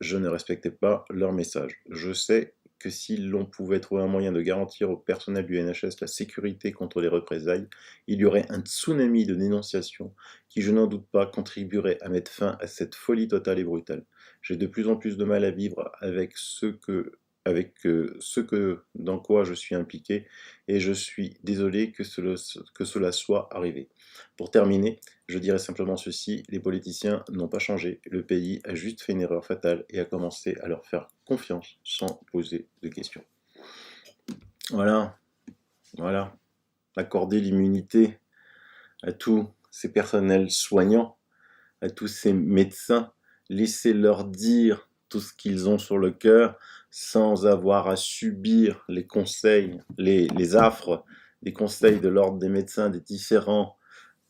je ne respectais pas leur message. Je sais que si l'on pouvait trouver un moyen de garantir au personnel du NHS la sécurité contre les représailles, il y aurait un tsunami de dénonciations qui, je n'en doute pas, contribuerait à mettre fin à cette folie totale et brutale. J'ai de plus en plus de mal à vivre avec ce que avec dans quoi je suis impliqué, et je suis désolé que cela soit arrivé. Pour terminer, je dirais simplement ceci, les politiciens n'ont pas changé, le pays a juste fait une erreur fatale et a commencé à leur faire confiance sans poser de questions. Voilà, voilà, accorder l'immunité à tous ces personnels soignants, à tous ces médecins, laissez-leur dire tout ce qu'ils ont sur le cœur sans avoir à subir les conseils, les affres des conseils de l'ordre des médecins des différents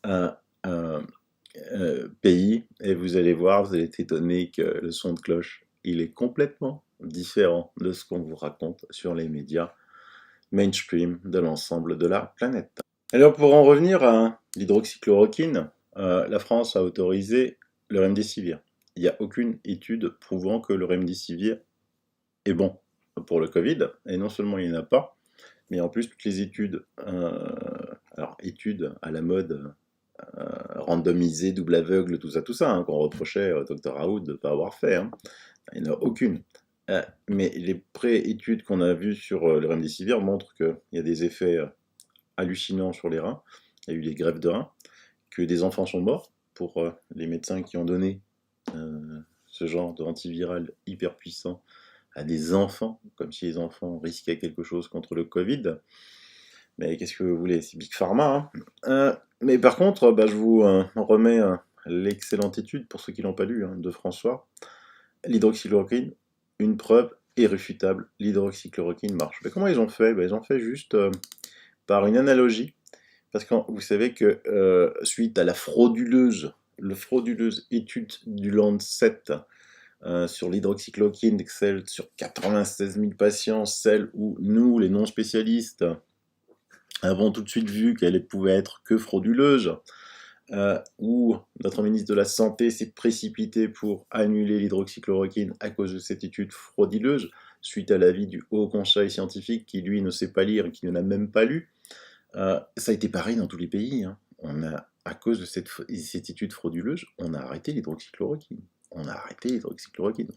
euh, euh, pays, et vous allez voir, vous allez être étonné que le son de cloche, il est complètement différent de ce qu'on vous raconte sur les médias mainstream de l'ensemble de la planète. Alors pour en revenir à l'hydroxychloroquine, la France a autorisé le remdesivir. Il n'y a aucune étude prouvant que le remdesivir est bon pour le Covid, et non seulement il n'y en a pas, mais en plus toutes les études, alors études à la mode, randomisées, double aveugle, tout ça, hein, qu'on reprochait au Dr Raoult de ne pas avoir fait, hein. Il n'y en a aucune. Mais les pré-études qu'on a vues sur le remdesivir montrent qu'il y a des effets hallucinants sur les reins. Il y a eu des greffes de reins, que des enfants sont morts pour les médecins qui ont donné ce genre d'antiviral hyper puissant à des enfants, comme si les enfants risquaient quelque chose contre le Covid. Mais qu'est-ce que vous voulez, c'est Big Pharma, hein. Mais par contre, je vous remets l'excellente étude, pour ceux qui ne l'ont pas lu, hein, de François. L'hydroxychloroquine, une preuve irréfutable, l'hydroxychloroquine marche. Mais comment ils ont fait? Ils ont fait juste par une analogie, parce que vous savez que suite à la frauduleuse étude du Lancet sur l'hydroxychloroquine, celle sur 96 000 patients, celle où nous, les non-spécialistes, avons tout de suite vu qu'elle pouvait être que frauduleuse, où notre ministre de la Santé s'est précipité pour annuler l'hydroxychloroquine à cause de cette étude frauduleuse, suite à l'avis du Haut Conseil scientifique qui, lui, ne sait pas lire et qui ne l'a même pas lu. Ça a été pareil dans tous les pays, hein. À cause de cette étude frauduleuse, on a arrêté l'hydroxychloroquine.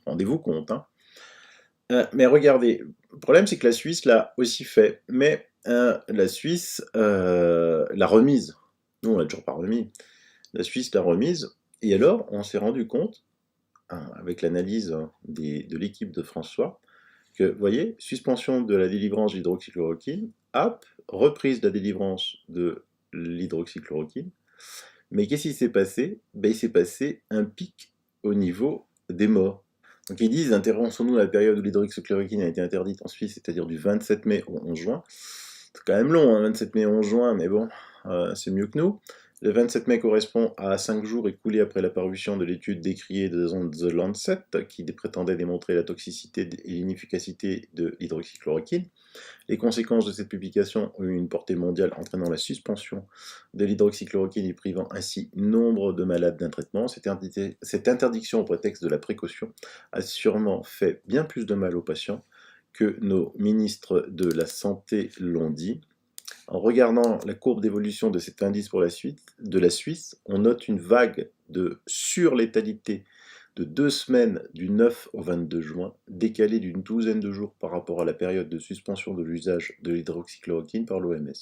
Rendez-vous compte, hein. Mais regardez, le problème c'est que la Suisse l'a aussi fait, mais la Suisse l'a remise. Nous, on l'a toujours pas remis. La Suisse l'a remise, et alors on s'est rendu compte, avec l'analyse de l'équipe de François, que, vous voyez, suspension de la délivrance de l'hydroxychloroquine, hop, reprise de la délivrance de l'hydroxychloroquine, mais qu'est-ce qui s'est passé? Il s'est passé un pic au niveau des morts. Donc ils disent, interrompons-nous la période où l'hydroxychloroquine a été interdite en Suisse, c'est-à-dire du 27 mai au 11 juin. C'est quand même long, hein, 27 mai au 11 juin, mais bon, c'est mieux que nous. Le 27 mai correspond à 5 jours écoulés après la parution de l'étude décriée de The Lancet, qui prétendait démontrer la toxicité et l'inefficacité de l'hydroxychloroquine. Les conséquences de cette publication ont eu une portée mondiale, entraînant la suspension de l'hydroxychloroquine et privant ainsi nombre de malades d'un traitement. Cette interdiction au prétexte de la précaution a sûrement fait bien plus de mal aux patients que nos ministres de la Santé l'ont dit. En regardant la courbe d'évolution de cet indice pour de la Suisse, on note une vague de surlétalité de 2 semaines du 9 au 22 juin, décalée d'une douzaine de jours par rapport à la période de suspension de l'usage de l'hydroxychloroquine par l'OMS.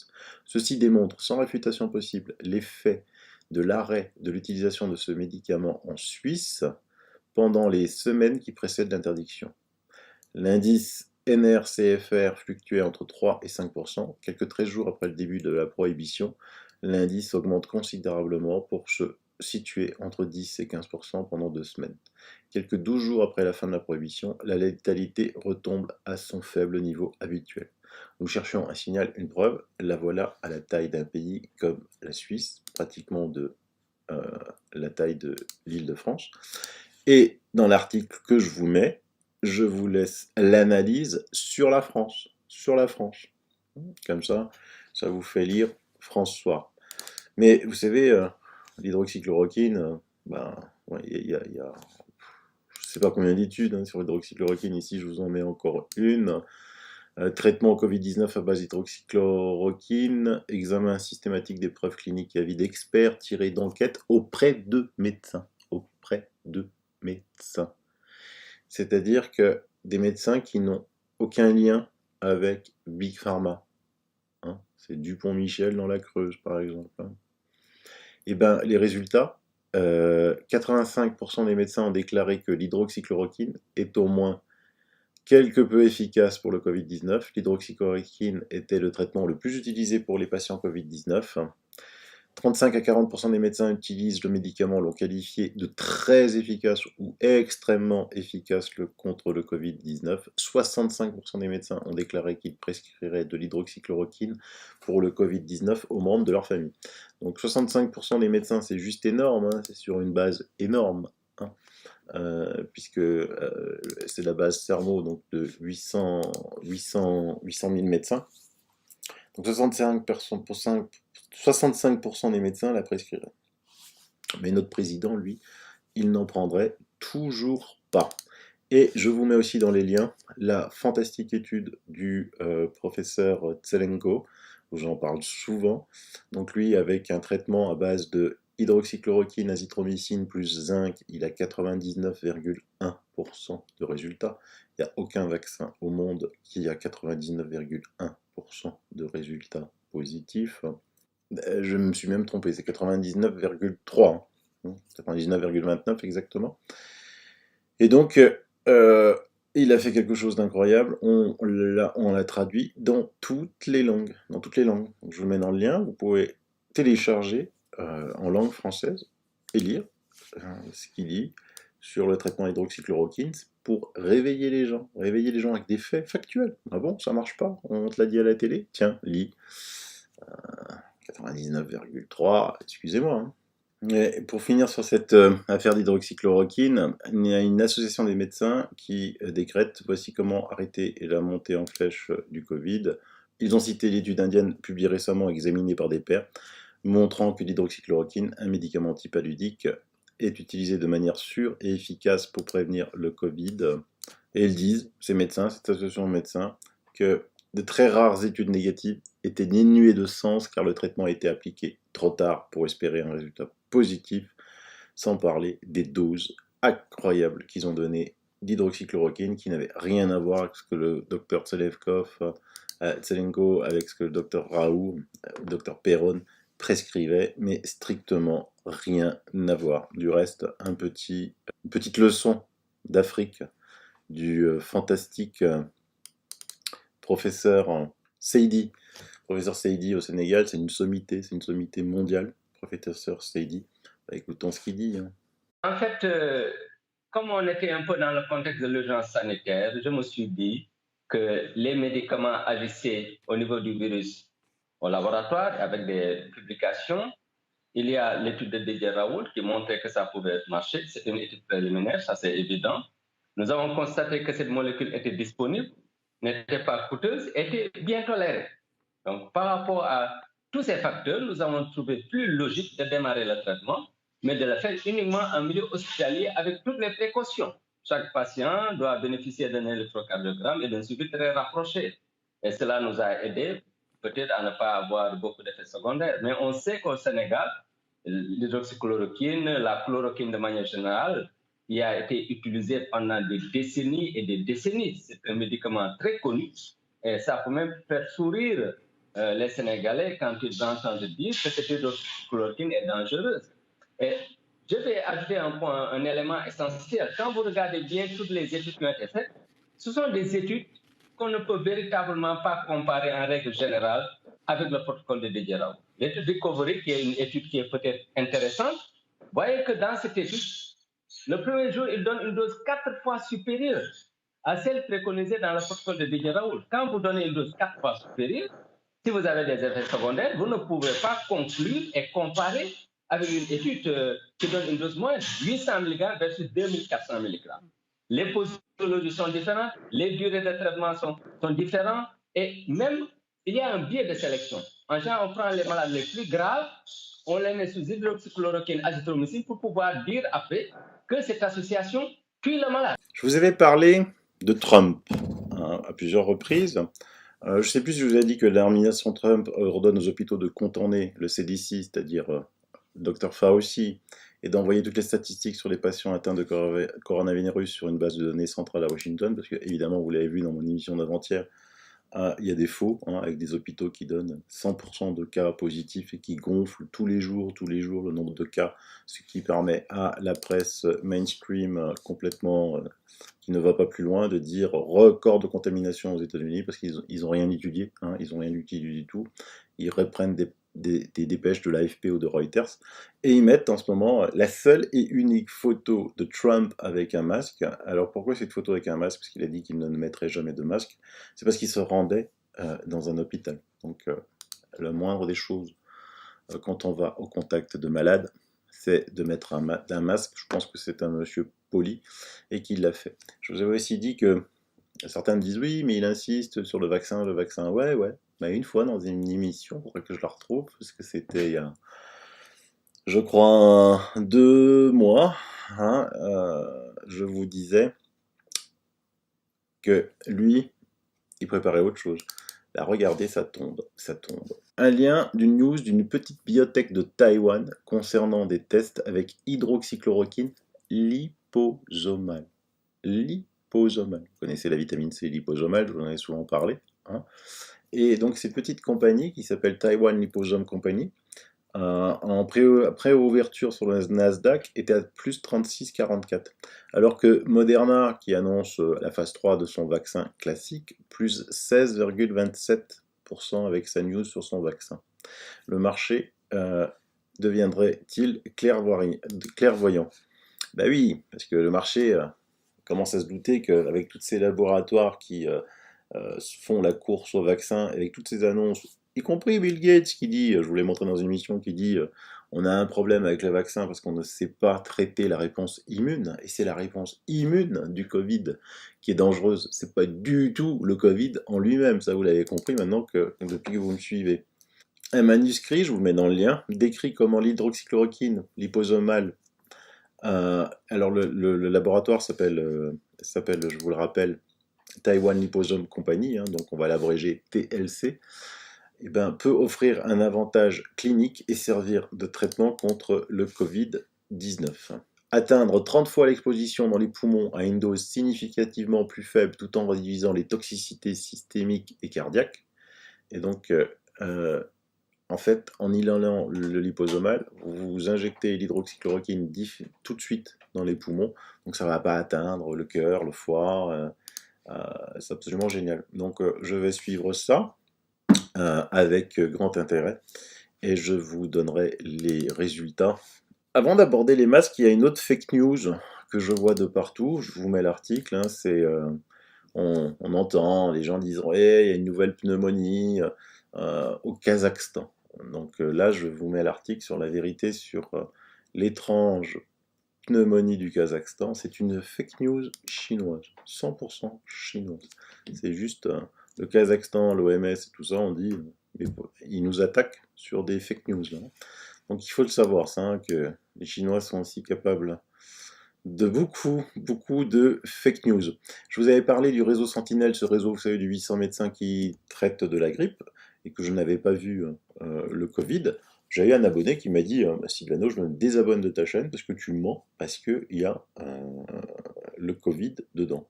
Ceci démontre sans réfutation possible l'effet de l'arrêt de l'utilisation de ce médicament en Suisse pendant les semaines qui précèdent l'interdiction. L'indice NRCFR fluctuait entre 3 et 5%. Quelques 13 jours après le début de la prohibition, l'indice augmente considérablement pour se situer entre 10 et 15% pendant 2 semaines. Quelques 12 jours après la fin de la prohibition, la létalité retombe à son faible niveau habituel. Nous cherchions un signal, une preuve, la voilà à la taille d'un pays comme la Suisse, pratiquement de la taille de l'Île-de-France. Et dans l'article que je vous mets, je vous laisse l'analyse sur la France. Comme ça, ça vous fait lire François. Mais vous savez, l'hydroxychloroquine, il y a je ne sais pas combien d'études sur l'hydroxychloroquine. Ici, je vous en mets encore une. Traitement Covid-19 à base d'hydroxychloroquine, examen systématique des preuves cliniques et avis d'experts tirés d'enquêtes auprès de médecins. C'est-à-dire que des médecins qui n'ont aucun lien avec Big Pharma. Hein, c'est Dupont-Michel dans la Creuse, par exemple. Hein. Et ben, les résultats, 85% des médecins ont déclaré que l'hydroxychloroquine est au moins quelque peu efficace pour le Covid-19. L'hydroxychloroquine était le traitement le plus utilisé pour les patients Covid-19. 35 à 40% des médecins utilisent le médicament, l'ont qualifié de très efficace ou extrêmement efficace contre le Covid-19. 65% des médecins ont déclaré qu'ils prescriraient de l'hydroxychloroquine pour le Covid-19 aux membres de leur famille. Donc 65% des médecins, c'est juste énorme, hein, c'est sur une base énorme. Hein. Puisque c'est la base Sermo donc de 800 000 médecins. Donc 65% des médecins la prescriraient. Mais notre président, lui, il n'en prendrait toujours pas. Et je vous mets aussi dans les liens la fantastique étude du professeur Tselenko, où j'en parle souvent. Donc lui, avec un traitement à base de hydroxychloroquine, azithromycine plus zinc, il a 99,1% de résultats. Il n'y a aucun vaccin au monde qui a 99,1% de résultats positifs. Je me suis même trompé, c'est 99,3, hein, 99,29 exactement. Et donc, il a fait quelque chose d'incroyable, on l'a traduit dans toutes les langues. Donc, je vous mets dans le lien, vous pouvez télécharger en langue française et lire ce qu'il dit sur le traitement hydroxychloroquine pour réveiller les gens avec des faits factuels. Ah bon, ça marche pas, on te l'a dit à la télé, tiens, lis. 99,3, excusez-moi. Hein. Et pour finir sur cette affaire d'hydroxychloroquine, il y a une association des médecins qui décrète voici comment arrêter la montée en flèche du Covid. Ils ont cité l'étude indienne publiée récemment, examinée par des pairs, montrant que l'hydroxychloroquine, un médicament antipaludique, est utilisé de manière sûre et efficace pour prévenir le Covid. Et ils disent, ces médecins, cette association de médecins, que de très rares études négatives étaient dénuées de sens car le traitement a été appliqué trop tard pour espérer un résultat positif, sans parler des doses incroyables qu'ils ont données d'hydroxychloroquine qui n'avaient rien à voir avec ce que le docteur Tselenko, avec ce que le docteur Raoult, le docteur Perron prescrivait, mais strictement rien à voir. Du reste, une petite leçon d'Afrique du fantastique professeur Seydi au Sénégal, c'est une sommité mondiale, professeur Seydi. Bah, écoutons ce qu'il dit. Hein. En fait, comme on était un peu dans le contexte de l'urgence sanitaire, je me suis dit que les médicaments agissaient au niveau du virus au laboratoire avec des publications. Il y a l'étude de Didier Raoult qui montrait que ça pouvait marcher. C'est une étude préliminaire, ça c'est évident. Nous avons constaté que cette molécule était disponible, n'était pas coûteuse, était bien tolérée. Donc, par rapport à tous ces facteurs, nous avons trouvé plus logique de démarrer le traitement, mais de le faire uniquement en milieu hospitalier avec toutes les précautions. Chaque patient doit bénéficier d'un électrocardiogramme et d'un suivi très rapproché. Et cela nous a aidés peut-être à ne pas avoir beaucoup d'effets secondaires. Mais on sait qu'au Sénégal, l'hydroxychloroquine, la chloroquine de manière générale, qui a été utilisé pendant des décennies et des décennies. C'est un médicament très connu et ça peut même faire sourire les Sénégalais quand ils entendent dire que cette hydroxychloroquine est dangereuse. Et je vais ajouter un élément essentiel. Quand vous regardez bien toutes les études qui ont été faites, ce sont des études qu'on ne peut véritablement pas comparer en règle générale avec le protocole de Didier Raoult. L'étude Recovery, qui est une étude qui est peut-être intéressante, voyez que dans cette étude, le premier jour, il donne une dose 4 fois supérieure à celle préconisée dans le protocole de Didier Raoult. Quand vous donnez une dose 4 fois supérieure, si vous avez des effets secondaires, vous ne pouvez pas conclure et comparer avec une étude qui donne une dose moyenne, 800 mg versus 2400 mg. Les posologies sont différentes, les durées de traitement sont différentes, et même, il y a un biais de sélection. En général, on prend les malades les plus graves, on les met sous hydroxychloroquine, azithromycine pour pouvoir dire après que cette association tue le malade. Je vous avais parlé de Trump à plusieurs reprises. Je ne sais plus si je vous ai dit que l'administration Trump ordonne aux hôpitaux de contourner le CDC, c'est-à-dire Dr Fauci et d'envoyer toutes les statistiques sur les patients atteints de coronavirus sur une base de données centrale à Washington, parce que évidemment, vous l'avez vu dans mon émission d'avant-hier, il y a des faux, avec des hôpitaux qui donnent 100% de cas positifs et qui gonflent tous les jours le nombre de cas, ce qui permet à la presse mainstream complètement qui ne va pas plus loin de dire record de contamination aux États-Unis parce qu'ils n'ont rien étudié, ils n'ont rien étudié du tout. Ils reprennent des dépêches de l'AFP ou de Reuters, et ils mettent en ce moment la seule et unique photo de Trump avec un masque. Alors pourquoi cette photo avec un masque? Parce qu'il a dit qu'il ne mettrait jamais de masque. C'est parce qu'il se rendait dans un hôpital. Donc la moindre des choses, quand on va au contact de malades, c'est de mettre un masque. Je pense que c'est un monsieur poli et qu'il l'a fait. Je vous avais aussi dit que certains me disent oui, mais il insiste sur le vaccin, le vaccin. Ouais, ouais. Mais une fois dans une émission, il faudrait que je la retrouve, parce que c'était il y a, je crois, 2 mois, je vous disais que lui, il préparait autre chose. Là, regardez, ça tombe, ça tombe. Un lien d'une news d'une petite biotech de Taïwan concernant des tests avec hydroxychloroquine liposomale. Liposomale. Vous connaissez la vitamine C liposomale, je vous en ai souvent parlé. Et donc, ces petites compagnies qui s'appellent Taiwan Liposome Company, en pré-ouverture sur le Nasdaq, était à plus 36,44. Alors que Moderna, qui annonce la phase 3 de son vaccin classique, plus 16,27% avec sa news sur son vaccin. Le marché deviendrait-il clairvoyant? Ben oui, parce que le marché commence à se douter qu'avec tous ces laboratoires qui font la course au vaccin, avec toutes ces annonces, y compris Bill Gates qui dit, je vous l'ai montré dans une émission, qui dit on a un problème avec le vaccin parce qu'on ne sait pas traiter la réponse immune, et c'est la réponse immune du Covid qui est dangereuse, c'est pas du tout le Covid en lui-même, ça vous l'avez compris maintenant depuis que vous me suivez. Un manuscrit, je vous mets dans le lien, décrit comment l'hydroxychloroquine liposomale, alors le laboratoire s'appelle, je vous le rappelle, Taiwan Liposome Company, donc on va l'abréger TLC, peut offrir un avantage clinique et servir de traitement contre le Covid-19. Atteindre 30 fois l'exposition dans les poumons à une dose significativement plus faible tout en réduisant les toxicités systémiques et cardiaques. Et donc, en fait, en inhalant le liposomal, vous injectez l'hydroxychloroquine tout de suite dans les poumons, donc ça ne va pas atteindre le cœur, le foie. C'est absolument génial. Donc je vais suivre ça avec grand intérêt et je vous donnerai les résultats. Avant d'aborder les masques, il y a une autre fake news que je vois de partout. Je vous mets l'article. C'est on entend les gens disent ouais, il y a une nouvelle pneumonie au Kazakhstan. Donc là, je vous mets l'article sur la vérité sur l'étrange pneumonie du Kazakhstan. C'est une fake news chinoise, 100% chinoise. C'est juste le Kazakhstan, l'OMS et tout ça, on dit, mais ils nous attaquent sur des fake news. Là. Donc il faut le savoir, ça, que les Chinois sont aussi capables de beaucoup de fake news. Je vous avais parlé du réseau Sentinelle, ce réseau, vous savez, de 800 médecins qui traitent de la grippe, et que je n'avais pas vu le Covid. J'ai eu un abonné qui m'a dit Sylvano, je me désabonne de ta chaîne parce que tu mens, parce qu'il y a le Covid dedans.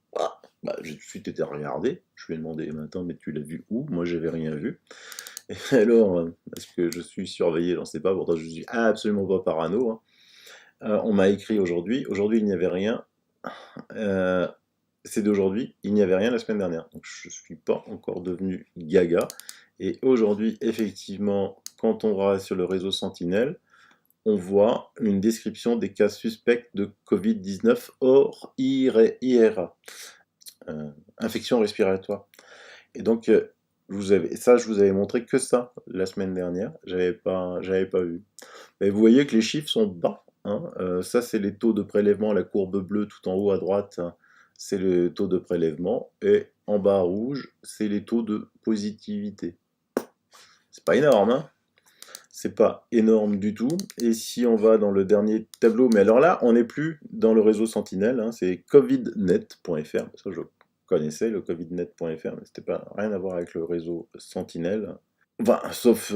J'ai tout de suite été regarder, je lui ai demandé attends, mais tu l'as vu où? Moi, j'avais rien vu. Et alors, est-ce que je suis surveillé? J'en sais pas, pourtant je suis absolument pas parano. On m'a écrit aujourd'hui, il n'y avait rien. C'est d'aujourd'hui, il n'y avait rien la semaine dernière. Donc je ne suis pas encore devenu gaga. Et aujourd'hui, effectivement, quand on va sur le réseau Sentinelle, on voit une description des cas suspects de Covid-19 hors IRA, infection respiratoire. Et donc, je vous avais montré que ça la semaine dernière. J'avais pas vu. Mais vous voyez que les chiffres sont bas. Ça, c'est les taux de prélèvement, la courbe bleue tout en haut à droite, c'est le taux de prélèvement. Et en bas rouge, c'est les taux de positivité. C'est pas énorme, c'est pas énorme du tout. Et si on va dans le dernier tableau, mais alors là, on n'est plus dans le réseau Sentinelle, c'est covidnet.fr. Ça, je connaissais le covidnet.fr, mais c'était pas rien à voir avec le réseau Sentinelle. Enfin, sauf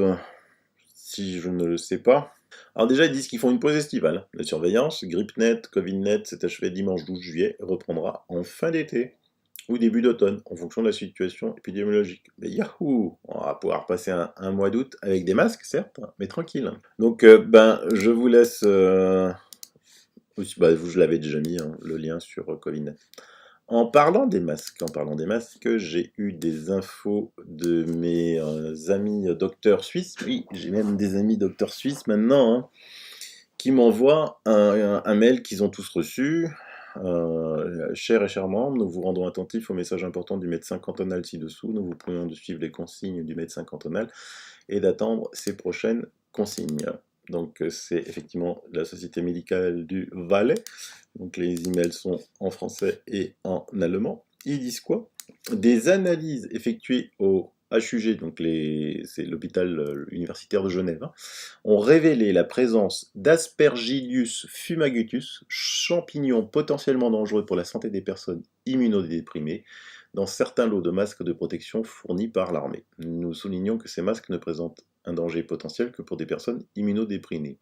si je ne le sais pas. Alors déjà, ils disent qu'ils font une pause estivale. La surveillance, GrippNet, CovidNet s'est achevée dimanche 12 juillet et reprendra en fin d'été ou début d'automne, en fonction de la situation épidémiologique. Mais yahoo! On va pouvoir passer un mois d'août avec des masques, certes, mais tranquille. Donc, je vous laisse... je l'avais déjà mis, hein, le lien sur CovidNet. En parlant des masques, j'ai eu des infos de mes amis docteurs suisses. Oui, j'ai même des amis docteurs suisses maintenant, hein, qui m'envoient un mail qu'ils ont tous reçu. Cher et chers membres, nous vous rendons attentifs au message important du médecin cantonal ci-dessous. Nous vous prions de suivre les consignes du médecin cantonal et d'attendre ses prochaines consignes. Donc c'est effectivement la Société médicale du Valais. Donc les emails sont en français et en allemand. Ils disent quoi? Des analyses effectuées au HUG, donc c'est l'hôpital universitaire de Genève, hein, ont révélé la présence d'Aspergillus fumagutus, champignon potentiellement dangereux pour la santé des personnes immunodéprimées, dans certains lots de masques de protection fournis par l'armée. Nous soulignons que ces masques ne présentent un danger potentiel que pour des personnes immunodéprimées.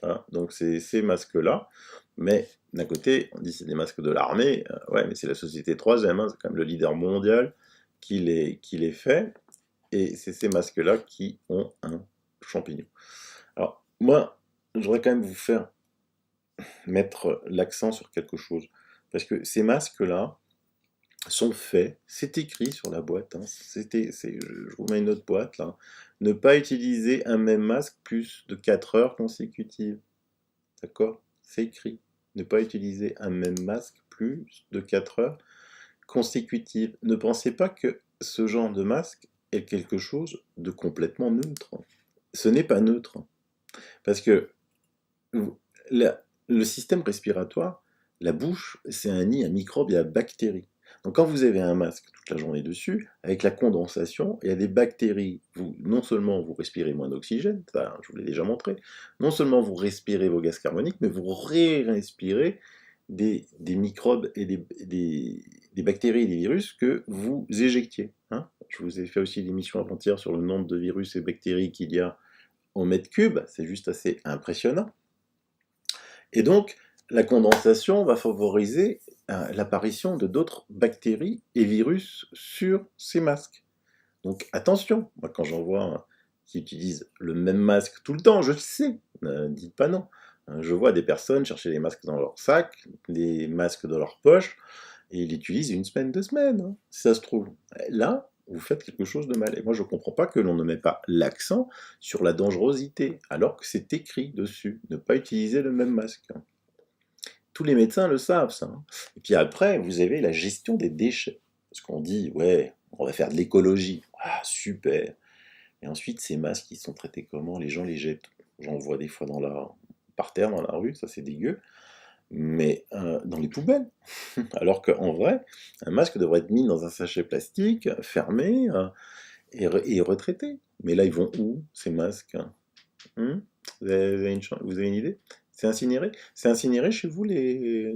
Voilà, donc c'est ces masques-là, mais d'un côté, on dit c'est des masques de l'armée, ouais, mais c'est la société 3M, hein, c'est quand même le leader mondial qui les fait, et c'est ces masques-là qui ont un champignon. Alors, moi, je voudrais quand même vous faire mettre l'accent sur quelque chose, parce que ces masques-là sont faits, c'est écrit sur la boîte, hein, je vous mets une autre boîte là, ne pas utiliser un même masque plus de 4 heures consécutives, d'accord? C'est écrit, ne pas utiliser un même masque plus de 4 heures consécutives. Ne pensez pas que ce genre de masque est quelque chose de complètement neutre. Ce n'est pas neutre, parce que le système respiratoire, la bouche, c'est un nid à microbes et à bactéries. Donc quand vous avez un masque toute la journée dessus, avec la condensation, il y a des bactéries. Non seulement vous respirez moins d'oxygène, ça je vous l'ai déjà montré, non seulement vous respirez vos gaz carboniques, mais vous respirez des microbes et des bactéries et des virus que vous éjectiez. Hein. Je vous ai fait aussi l'émission avant-hier sur le nombre de virus et bactéries qu'il y a au mètre cube, c'est juste assez impressionnant. Et donc, la condensation va favoriser l'apparition de d'autres bactéries et virus sur ces masques. Donc attention, moi quand j'en vois qui utilisent le même masque tout le temps, je le sais, dites pas non. Je vois des personnes chercher les masques dans leur sac, les masques dans leur poche, et ils l'utilisent une semaine, 2 semaines, hein, si ça se trouve. Là, vous faites quelque chose de mal. Et moi, je ne comprends pas que l'on ne met pas l'accent sur la dangerosité, alors que c'est écrit dessus, ne pas utiliser le même masque. Tous les médecins le savent, ça. Hein. Et puis après, vous avez la gestion des déchets. Parce qu'on dit, ouais, on va faire de l'écologie. Ah, super. Et ensuite, ces masques, ils sont traités comment? Les gens les jettent. J'en vois des fois par terre, dans la rue, ça c'est dégueu. Mais dans les poubelles. Alors qu'en vrai, un masque devrait être mis dans un sachet plastique, fermé et retraité. Mais là, ils vont où, ces masques? Vous avez une idée? C'est incinéré? C'est incinéré chez vous,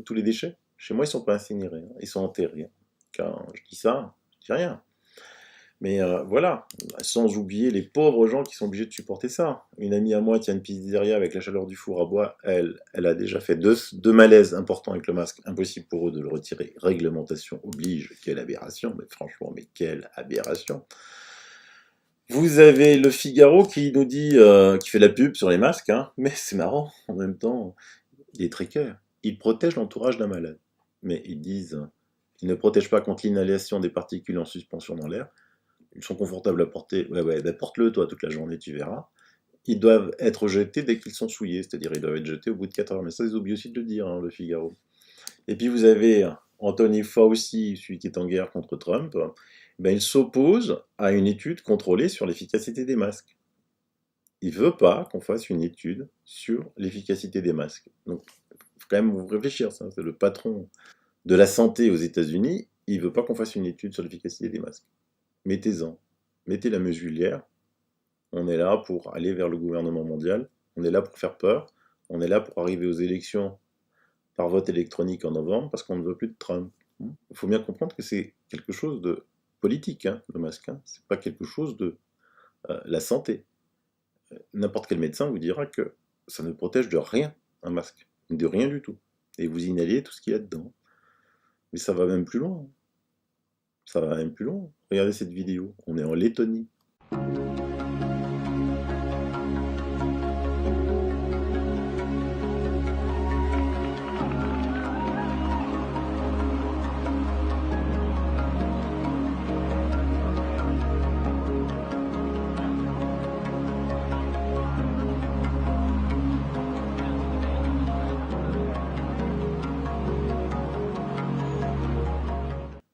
tous les déchets? Chez moi, ils ne sont pas incinérés, hein. Ils sont enterrés. Quand je dis ça, je dis rien. Mais voilà, sans oublier les pauvres gens qui sont obligés de supporter ça. Une amie à moi tient une pizzeria avec la chaleur du four à bois. Elle a déjà fait deux malaises importants avec le masque. Impossible pour eux de le retirer. Réglementation oblige. Quelle aberration, mais franchement, mais quelle aberration. Vous avez le Figaro qui nous dit, qui fait la pub sur les masques, hein, mais c'est marrant, en même temps, il est très clair. Il protège l'entourage d'un malade. Mais ils disent, ils ne protègent pas contre l'inhalation des particules en suspension dans l'air. Ils sont confortables à porter. Ouais, ben porte-le toi toute la journée, tu verras. Ils doivent être jetés dès qu'ils sont souillés, c'est-à-dire ils doivent être jetés au bout de 4 heures. Mais ça, ils oublient aussi de le dire, hein, le Figaro. Et puis vous avez Anthony Fauci, celui qui est en guerre contre Trump. Ben, il s'oppose à une étude contrôlée sur l'efficacité des masques. Il ne veut pas qu'on fasse une étude sur l'efficacité des masques. Donc, il faut quand même réfléchir, ça. C'est le patron de la santé aux États-Unis. Il ne veut pas qu'on fasse une étude sur l'efficacité des masques. Mettez-en. Mettez la muselière. On est là pour aller vers le gouvernement mondial. On est là pour faire peur. On est là pour arriver aux élections par vote électronique en novembre parce qu'on ne veut plus de Trump. Il faut bien comprendre que c'est quelque chose de politique, hein, le masque. Hein. C'est pas quelque chose de la santé. N'importe quel médecin vous dira que ça ne protège de rien, un masque. De rien du tout. Et vous inhalez tout ce qu'il y a dedans. Mais ça va même plus loin. Ça va même plus loin. Regardez cette vidéo. On est en Lettonie.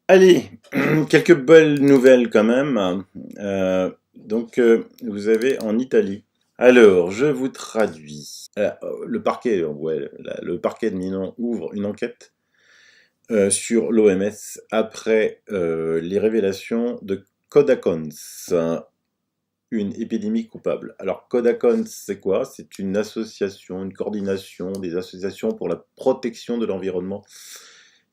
Allez, quelques belles nouvelles quand même. Vous avez en Italie. Alors, je vous traduis. Le parquet de Milan ouvre une enquête sur l'OMS après les révélations de Codacons, une épidémie coupable. Alors, Codacons, c'est quoi? C'est une association, une coordination des associations pour la protection de l'environnement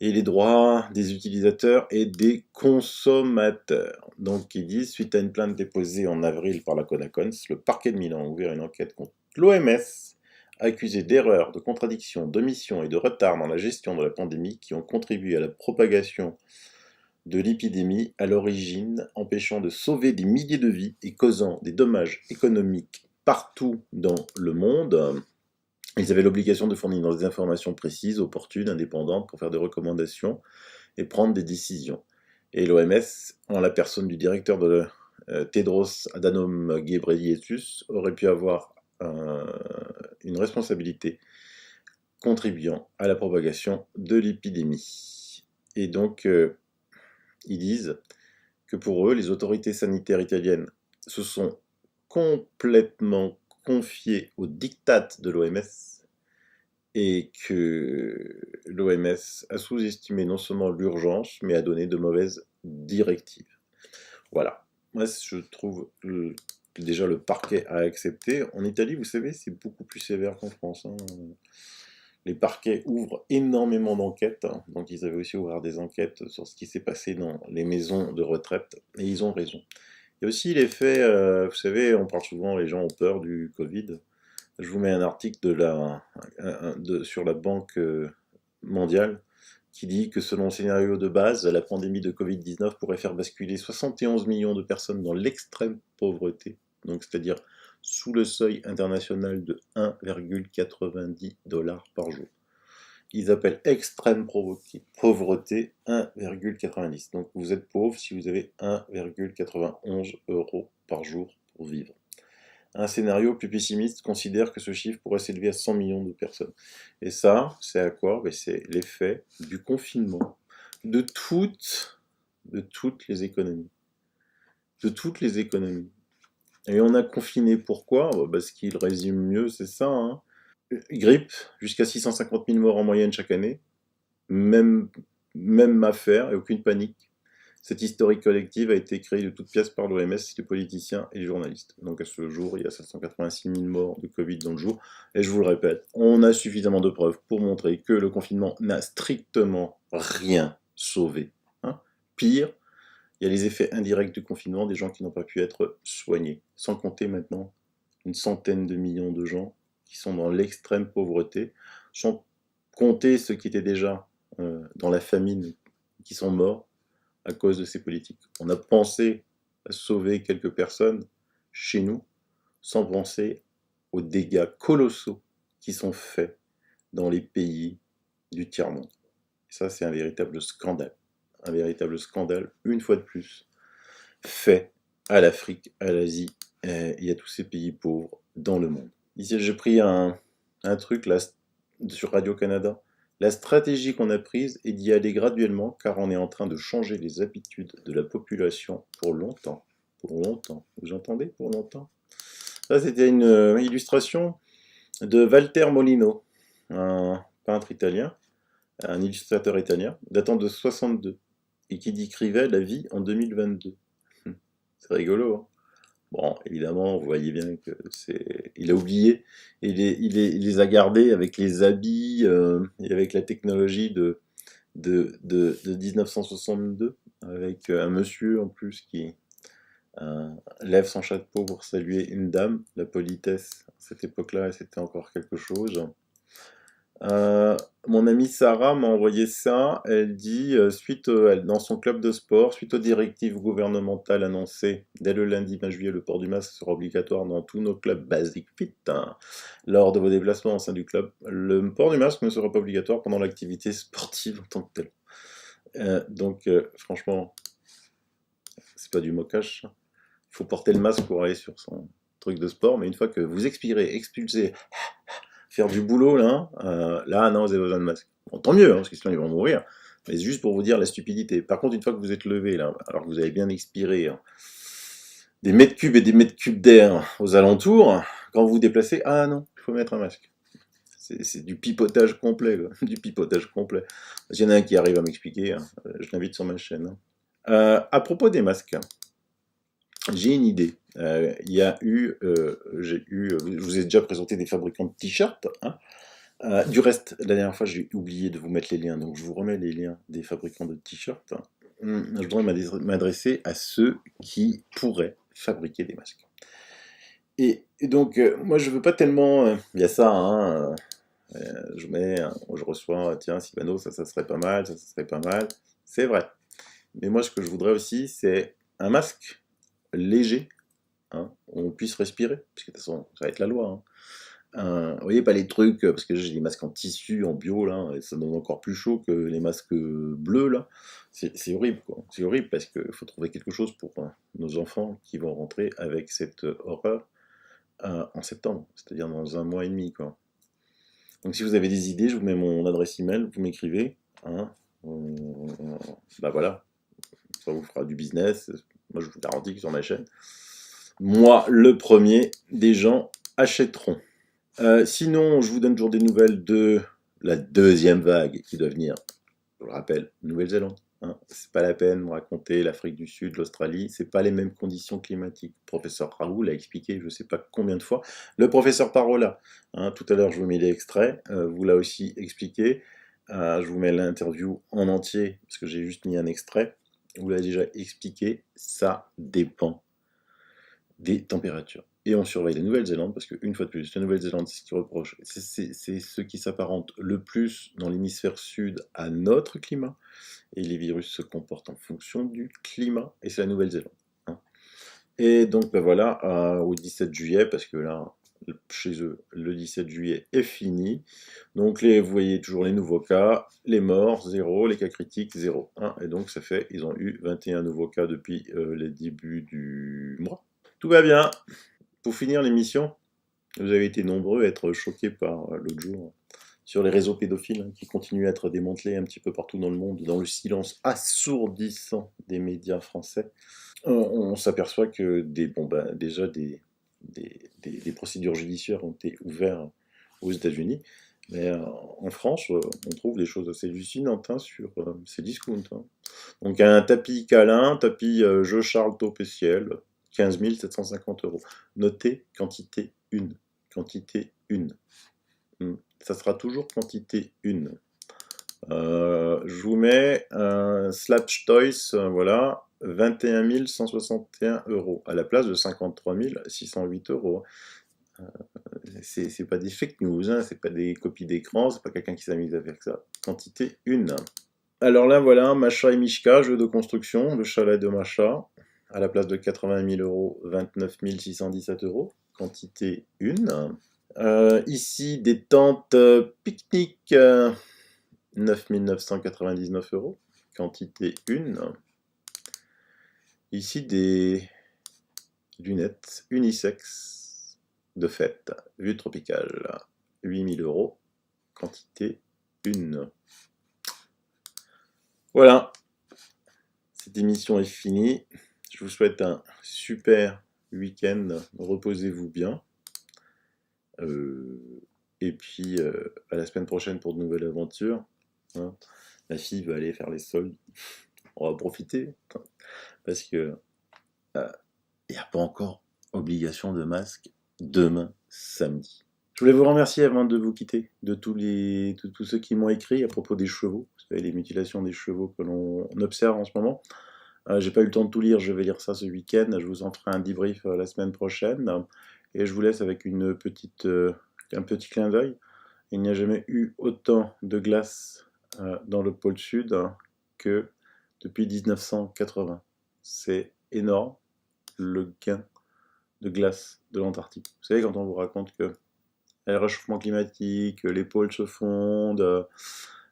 et les droits des utilisateurs et des consommateurs. Donc, ils disent, suite à une plainte déposée en avril par la Codacons, le parquet de Milan a ouvert une enquête contre l'OMS, accusé d'erreurs, de contradictions, d'omissions et de retards dans la gestion de la pandémie qui ont contribué à la propagation de l'épidémie à l'origine, empêchant de sauver des milliers de vies et causant des dommages économiques partout dans le monde. Ils avaient l'obligation de fournir des informations précises, opportunes, indépendantes pour faire des recommandations et prendre des décisions. Et l'OMS, en la personne du directeur de Tedros Adhanom Ghebreyesus, aurait pu avoir une responsabilité contribuant à la propagation de l'épidémie. Et donc, ils disent que pour eux, les autorités sanitaires italiennes se sont complètement confiées au diktat de l'OMS et que l'OMS a sous-estimé non seulement l'urgence, mais a donné de mauvaises directives. Voilà. Moi, je trouve que déjà le parquet a accepté. En Italie, vous savez, c'est beaucoup plus sévère qu'en France. Les parquets ouvrent énormément d'enquêtes, donc ils avaient aussi ouvert des enquêtes sur ce qui s'est passé dans les maisons de retraite, et ils ont raison. Il y a aussi l'effet, vous savez, on parle souvent, les gens ont peur du Covid. Je vous mets un article sur la Banque mondiale qui dit que selon le scénario de base, la pandémie de Covid-19 pourrait faire basculer 71 millions de personnes dans l'extrême pauvreté, donc c'est-à-dire sous le seuil international de 1,90 $ par jour. Ils appellent extrême pauvreté 1,90. Donc vous êtes pauvre si vous avez 1,91 € par jour pour vivre. Un scénario plus pessimiste considère que ce chiffre pourrait s'élever à 100 millions de personnes. Et ça, c'est à quoi? C'est l'effet du confinement de toutes les économies. De toutes les économies. Et on a confiné pourquoi? Ce qu'il résume mieux, c'est ça. Grippe, jusqu'à 650 000 morts en moyenne chaque année. Même affaire et aucune panique. Cette historique collective a été créée de toutes pièces par l'OMS, les politiciens et les journalistes. Donc à ce jour, il y a 786 000 morts de Covid dans le jour. Et je vous le répète, on a suffisamment de preuves pour montrer que le confinement n'a strictement rien sauvé. Pire, il y a les effets indirects du confinement, des gens qui n'ont pas pu être soignés. Sans compter maintenant une centaine de millions de gens qui sont dans l'extrême pauvreté, sans compter ceux qui étaient déjà dans la famine, qui sont morts à cause de ces politiques. On a pensé à sauver quelques personnes chez nous, sans penser aux dégâts colossaux qui sont faits dans les pays du tiers-monde. Ça, c'est un véritable scandale. Un véritable scandale, une fois de plus, fait à l'Afrique, à l'Asie et à tous ces pays pauvres dans le monde. Ici, j'ai pris un truc là sur Radio-Canada. La stratégie qu'on a prise est d'y aller graduellement car on est en train de changer les habitudes de la population pour longtemps. Pour longtemps. Vous entendez? Pour longtemps. Ça, c'était une illustration de Walter Molino, un peintre italien, un illustrateur italien, datant de 62, et qui décrivait la vie en 2022. C'est rigolo, Bon, évidemment, vous voyez bien que il a oublié, il les a gardés avec les habits et avec la technologie de 1962, avec un monsieur en plus qui lève son chapeau pour saluer une dame. La politesse, à cette époque-là, c'était encore quelque chose. Mon amie Sarah m'a envoyé ça. Elle dit, dans son club de sport, suite aux directives gouvernementales annoncées dès le lundi 20 juillet, le port du masque sera obligatoire dans tous nos clubs Basic Fit. Lors de vos déplacements au sein du club, le port du masque ne sera pas obligatoire pendant l'activité sportive en tant que telle. Franchement, c'est pas du moquage. Il faut porter le masque pour aller sur son truc de sport, mais une fois que vous expirez, expulsez, faire du boulot, là, non, vous avez besoin de masque. Bon, tant mieux, parce que sinon ils vont mourir. Mais c'est juste pour vous dire la stupidité. Par contre, une fois que vous êtes levé, là, alors que vous avez bien expiré des mètres cubes et des mètres cubes d'air aux alentours, quand vous vous déplacez, non, il faut mettre un masque. C'est du pipotage complet, quoi. Du pipotage complet. S'il y en a un qui arrive à m'expliquer, je l'invite sur ma chaîne. À propos des masques, j'ai une idée. Je vous ai déjà présenté des fabricants de t-shirts. Du reste, la dernière fois, j'ai oublié de vous mettre les liens, donc je vous remets les liens des fabricants de t-shirts. Je voudrais m'adresser à ceux qui pourraient fabriquer des masques. Et donc, moi, je veux pas tellement. Il y a ça, je reçois, tiens, Sylvano, ça serait pas mal, ça serait pas mal. C'est vrai. Mais moi, ce que je voudrais aussi, c'est un masque léger, où on puisse respirer, parce que de toute façon, ça va être la loi. Vous voyez, pas les trucs, parce que j'ai des masques en tissu, en bio, là, et ça donne encore plus chaud que les masques bleus, là. C'est horrible, quoi. C'est horrible, parce qu'il faut trouver quelque chose pour nos enfants qui vont rentrer avec cette horreur en septembre, c'est-à-dire dans 1 mois et demi, quoi. Donc si vous avez des idées, je vous mets mon adresse email, vous m'écrivez, bah voilà, ça vous fera du business. Moi, je vous garantis que sur ma chaîne, moi, le premier, des gens achèteront. Sinon, je vous donne toujours des nouvelles de la deuxième vague qui doit venir, je le rappelle, Nouvelle-Zélande. C'est pas la peine de me raconter l'Afrique du Sud, l'Australie, c'est pas les mêmes conditions climatiques. Le professeur Raoult l'a expliqué, je sais pas combien de fois. Le professeur Parola, tout à l'heure je vous mets l'extrait, vous l'a aussi expliqué. Je vous mets l'interview en entier, parce que j'ai juste mis un extrait. Vous l'avez déjà expliqué, ça dépend des températures. Et on surveille la Nouvelle-Zélande, parce qu'une fois de plus, la Nouvelle-Zélande, c'est ce qui reproche, c'est ce qui s'apparente le plus dans l'hémisphère sud à notre climat, et les virus se comportent en fonction du climat, et c'est la Nouvelle-Zélande. Et donc, ben voilà, au 17 juillet, parce que là, chez eux, le 17 juillet est fini. Donc, vous voyez toujours les nouveaux cas, les morts, 0, les cas critiques, 0. Et donc, ça fait, ils ont eu 21 nouveaux cas depuis les débuts du mois. Tout va bien. Pour finir l'émission, vous avez été nombreux à être choqués par l'autre jour sur les réseaux pédophiles qui continuent à être démantelés un petit peu partout dans le monde, dans le silence assourdissant des médias français. On s'aperçoit que déjà des procédures judiciaires ont été ouvertes aux États-Unis, mais en France, on trouve des choses assez hallucinantes sur ces discounts. Donc un tapis câlin, tapis jeu Charles Taupe et Ciel, 15 750 €. Notez quantité 1. Quantité 1. Ça sera toujours quantité 1. Je vous mets Slapsh Toys, voilà, 21 161 € à la place de 53 608 €. C'est pas des fake news, c'est pas des copies d'écran, c'est pas quelqu'un qui s'amuse à faire ça. Quantité 1. Alors là, voilà, Macha et Mishka, jeu de construction, le chalet de Macha, à la place de 80 000 €, 29 617 €. Quantité 1. Ici, des tentes pique-nique, 9 999 €. Quantité 1. Ici, des lunettes unisex de fête, vue tropicale, 8 000 €. Quantité 1. Voilà. Cette émission est finie. Je vous souhaite un super week-end. Reposez-vous bien. Et puis, à la semaine prochaine pour de nouvelles aventures. La fille va aller faire les soldes. On va profiter. Parce que il n'y a pas encore obligation de masque demain, samedi. Je voulais vous remercier avant de vous quitter, de tous ceux qui m'ont écrit à propos des chevaux. Vous savez, les mutilations des chevaux que l'on observe en ce moment. J'ai pas eu le temps de tout lire, je vais lire ça ce week-end. Je vous en ferai un debrief la semaine prochaine. Et je vous laisse avec un petit clin d'œil. Il n'y a jamais eu autant de glace dans le pôle sud que depuis 1980. C'est énorme, le gain de glace de l'Antarctique. Vous savez, quand on vous raconte que le réchauffement climatique, les pôles se fondent,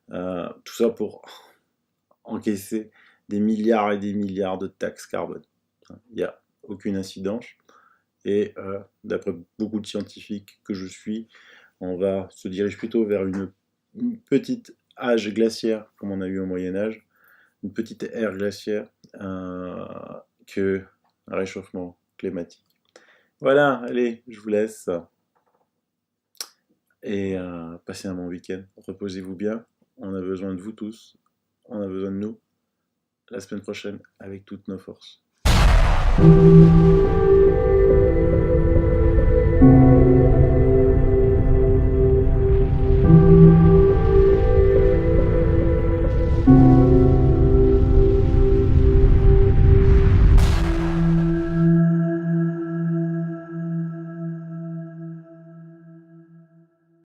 tout ça pour encaisser des milliards et des milliards de taxes carbone. Il n'y a aucune incidence. Et d'après beaucoup de scientifiques que je suis, on se dirige plutôt vers une petite âge glaciaire, comme on a eu au Moyen-Âge, une petite ère glaciaire, que un réchauffement climatique. Voilà, allez, je vous laisse. Et passez un bon week-end. Reposez-vous bien. On a besoin de vous tous. On a besoin de nous. La semaine prochaine, avec toutes nos forces.